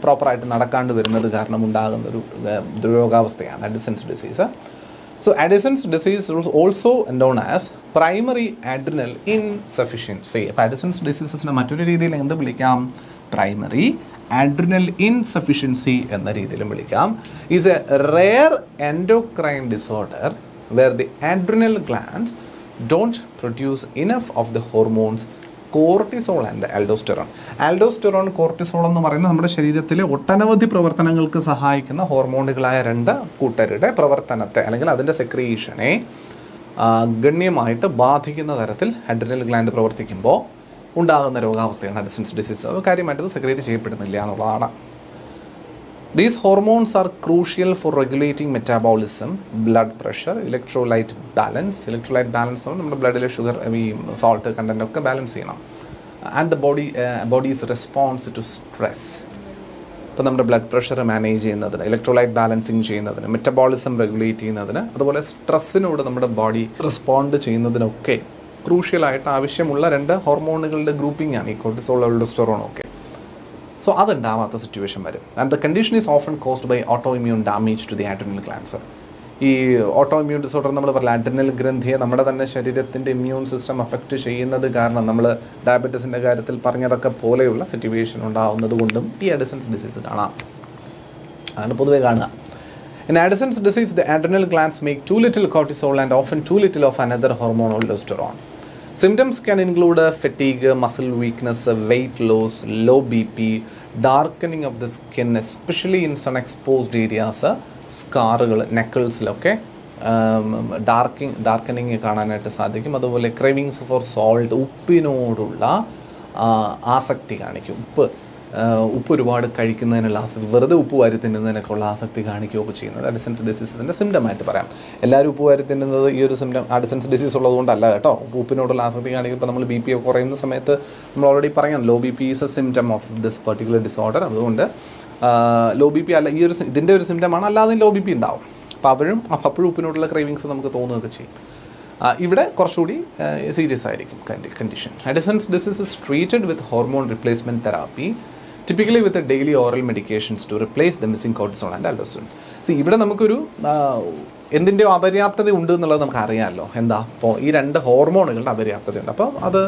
പ്രോപ്പറായിട്ട് നടക്കാണ്ട് വരുന്നത് കാരണം ഉണ്ടാകുന്ന ഒരു രോഗാവസ്ഥയാണ് Addison's disease. So Addison's disease is also known as primary adrenal insufficiency. അപ്പോൾ Addison's diseasesനെ മറ്റൊരു രീതിയിൽ എന്ത് വിളിക്കാം? പ്രൈമറി adrenal insufficiency എന്ന രീതിയിലും വിളിക്കാം. Is a rare endocrine disorder where the adrenal glands don't produce enough of the hormones cortisol and aldosterone. Aldosterone, cortisol എന്ന് പറയുന്നത് നമ്മുടെ ശരീരത്തിലെ ഒട്ടനവധി പ്രവർത്തനങ്ങൾക്ക് സഹായിക്കുന്ന ഹോർമോണുകളായ രണ്ട് കൂട്ടരുടെ പ്രവർത്തനത്തെ അല്ലെങ്കിൽ അതിൻ്റെ സെക്രീഷനെ ഗണ്യമായിട്ട് ബാധിക്കുന്ന തരത്തിൽ അഡ്രിനൽ ഗ്ലാൻഡ് പ്രവർത്തിക്കുമ്പോൾ ഉണ്ടാകുന്ന രോഗാവസ്ഥയാണ് അഡിസൺസ് ഡിസീസ്. കാര്യമായിട്ട് ഇത് സെക്രീറ്റ് ചെയ്യപ്പെടുന്നില്ല എന്നുള്ളതാണ്. These hormones are crucial for regulating metabolism, blood pressure, electrolyte balance. Electrolyte balance ആണ് നമ്മുടെ ബ്ലഡിലെ ഷുഗർ, ഈ സോൾട്ട് കണ്ടൻ്റ് ഒക്കെ ബാലൻസ് ചെയ്യണം. And the body's response to stress. ഇപ്പോൾ നമ്മുടെ ബ്ലഡ് പ്രഷർ മാനേജ് ചെയ്യുന്നതിന്, ഇലക്ട്രോലൈറ്റ് ബാലൻസിങ് ചെയ്യുന്നതിന്, മെറ്റബോളിസം റെഗുലേറ്റ് ചെയ്യുന്നതിന്, അതുപോലെ സ്ട്രെസ്സിനോട് നമ്മുടെ ബോഡി റെസ്പോണ്ട് ചെയ്യുന്നതിനൊക്കെ ക്രൂഷ്യലായിട്ട് ആവശ്യമുള്ള രണ്ട് ഹോർമോണുകളുടെ ഗ്രൂപ്പിംഗ് ആണ് ഈ കോർട്ടിസോൾ, ആൽഡോസ്റ്റെറോൺ ഒക്കെ. സോ അതുണ്ടാവാത്ത സിറ്റുവേഷൻ വരും. And the condition is often caused by autoimmune damage to the adrenal glands. ഈ ഓട്ടോ ഇമ്മ്യൂൺ ഡിസോർഡർ നമ്മൾ പറഞ്ഞ ആഡ്രിനൽ ഗ്രന്ഥിയെ നമ്മുടെ തന്നെ ശരീരത്തിൻ്റെ ഇമ്മ്യൂൺ സിസ്റ്റം അഫക്റ്റ് ചെയ്യുന്നത് കാരണം നമ്മൾ ഡയബറ്റീസിൻ്റെ കാര്യത്തിൽ പറഞ്ഞതൊക്കെ പോലെയുള്ള സിറ്റുവേഷൻ ഉണ്ടാവുന്നത് കൊണ്ടും ഈ അഡിസൺസ് ഡിസീസ് കാണാം. അതാണ് പൊതുവെ കാണുക. In Addison's disease, the adrenal glands make too little cortisol and often too little of another hormone, aldosterone. Symptoms can include fatigue, muscle weakness, weight loss, low BP, darkening of the skin, especially in sun-exposed areas, സ്കാറുകൾ, നെക്കിൾസിലൊക്കെ darkening കാണാനായിട്ട് സാധിക്കും. അതുപോലെ cravings four salt, ഉപ്പിനോടുള്ള ആസക്തി കാണിക്കും. ഉപ്പ് ഒരുപാട് കഴിക്കുന്നതിനുള്ള ആസക്തി, വെറുതെ ഉപ്പ് വാരി തിന്നുന്നതിനൊക്കെ ഉള്ള ആസക്തി കാണിക്കുകയൊക്കെ ചെയ്യുന്നത് അഡിസൺസ് ഡിസീസിൻ്റെ സിംറ്റമായിട്ട് പറയാം. എല്ലാവരും ഉപ്പ് വാരി തിന്നുന്നത് ഈ ഒരു സിംറ്റം അഡിസൺസ് ഡിസീസ് ഉള്ളതുകൊണ്ടല്ല കേട്ടോ. ഉപ്പിനോടുള്ള ആസക്തി കാണിക്കുമ്പോൾ നമ്മൾ ബി പി കുറയുന്ന സമയത്ത് നമ്മൾ ഓൾറെഡി പറയാം low B P is a symptom of this particular disorder. അതുകൊണ്ട് ലോ ബി പി അല്ല, ഈ ഒരു ഇതിൻ്റെ ഒരു സിംറ്റമാണ്, അല്ലാതെ ലോ ബി പി ഉണ്ടാവും. അപ്പോൾ അപ്പോഴും ഉപ്പിനോടുള്ള ക്രേവിങ്സ് നമുക്ക് തോന്നുകയൊക്കെ ചെയ്യും. ഇവിടെ കുറച്ചുകൂടി സീരിയസ് ആയിരിക്കും condition. Addison's disease is treated with hormone replacement therapy, typically with the daily oral medications to replace the missing cortisol and aldosterone. ഇവിടെ നമുക്കൊരു എന്തിൻ്റെയോ അപര്യാപ്തത ഉണ്ട് എന്നുള്ളത് നമുക്ക് അറിയാമല്ലോ. എന്താ? അപ്പോൾ ഈ രണ്ട് ഹോർമോണുകളുടെ അപര്യാപ്തതയുണ്ട്. അപ്പോൾ അത്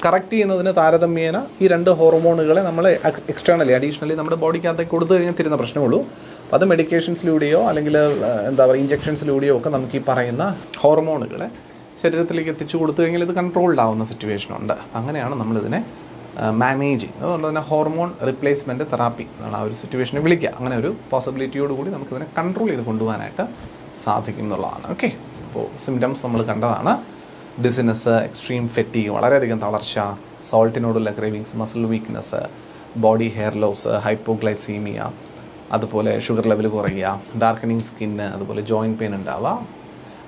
കറക്റ്റ് ചെയ്യുന്നതിന് താരതമ്യേന ഈ രണ്ട് ഹോർമോണുകളെ നമ്മൾ എക്സ്റ്റേണലി അഡീഷണലി നമ്മുടെ ബോഡിക്കകത്തേക്ക് കൊടുത്തു കഴിഞ്ഞാൽ തരുന്ന പ്രശ്നമുള്ളൂ. അപ്പോൾ അത് മെഡിക്കേഷൻസിലൂടെയോ അല്ലെങ്കിൽ എന്താ പറയുക ഇഞ്ചെക്ഷൻസിലൂടെയോ ഒക്കെ നമുക്ക് ഈ പറയുന്ന ഹോർമോണുകളെ ശരീരത്തിലേക്ക് എത്തിച്ചു കൊടുത്തു കഴിഞ്ഞാൽ ഇത് കൺട്രോൾഡ് ആവുന്ന സിറ്റുവേഷനുണ്ട്. അങ്ങനെയാണ് നമ്മളിതിനെ മാനേജ് ചെയ്യുന്നത്. അതുകൊണ്ട് തന്നെ ഹോർമോൺ റിപ്ലേസ്മെൻറ്റ് തെറാപ്പി എന്നാണ് ആ ഒരു സിറ്റുവേഷനെ വിളിക്കുക. അങ്ങനെ ഒരു പോസിബിലിറ്റിയോട് കൂടി നമുക്കിതിനെ കൺട്രോൾ ചെയ്ത് കൊണ്ടുപോകാനായിട്ട് സാധിക്കും എന്നുള്ളതാണ്. ഓക്കെ, അപ്പോൾ സിംറ്റംസ് നമ്മൾ കണ്ടതാണ്. ഡിസിനസ്, എക്സ്ട്രീം ഫെറ്റീഗ്, വളരെയധികം തളർച്ച, സോൾട്ടിനോടുള്ള cravings, muscle weakness, body hair loss, hypoglycaemia, അതുപോലെ ഷുഗർ ലെവൽ കുറയുക, ഡാർക്കനിങ് സ്കിന്ന്, അതുപോലെ ജോയിൻറ്റ് പെയിൻ ഉണ്ടാവുക,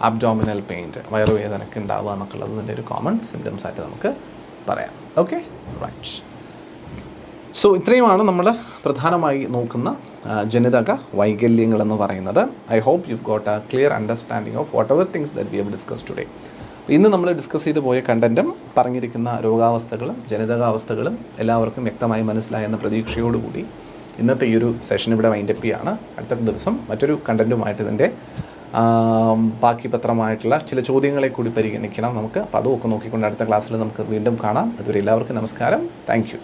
അബ്ഡോമിനൽ പെയിൻ, വയറുവേദനയ്ക്ക് ഉണ്ടാവുക എന്നൊക്കെ ഉള്ളത് ഇതിൻ്റെ ഒരു കോമൺ സിംറ്റംസ് ആയിട്ട് നമുക്ക് പറയാം. Okay, right. സോ ഇത്രയുമാണ് നമ്മൾ പ്രധാനമായി നോക്കുന്ന ജനിതക വൈകല്യങ്ങളെന്ന് പറയുന്നത്. I hope you got a clear understanding of whatever things that we have discuss today. ഇന്ന് നമ്മൾ ഡിസ്കസ് ചെയ്തു പോയ കണ്ടൻറ്റും പറഞ്ഞിരിക്കുന്ന രോഗാവസ്ഥകളും ജനിതകാവസ്ഥകളും എല്ലാവർക്കും വ്യക്തമായി മനസ്സിലായെന്ന പ്രതീക്ഷയോടുകൂടി ഇന്നത്തെ ഈ ഒരു സെഷൻ ഇവിടെ വൈൻഡപ്പ് ചെയ്യുകയാണ്. അടുത്ത ദിവസം മറ്റൊരു കണ്ടൻറ്റുമായിട്ട് ഇതിൻ്റെ ബാക്കി പത്രമായിട്ടുള്ള ചില ചോദ്യങ്ങളെ കൂടി പരിഗണിക്കണം നമുക്ക്. അപ്പോൾ അതുമൊക്കെ നോക്കിക്കൊണ്ട് അടുത്ത ക്ലാസ്സിൽ നമുക്ക് വീണ്ടും കാണാം. അതുവരെ എല്ലാവർക്കും നമസ്കാരം. Thank you.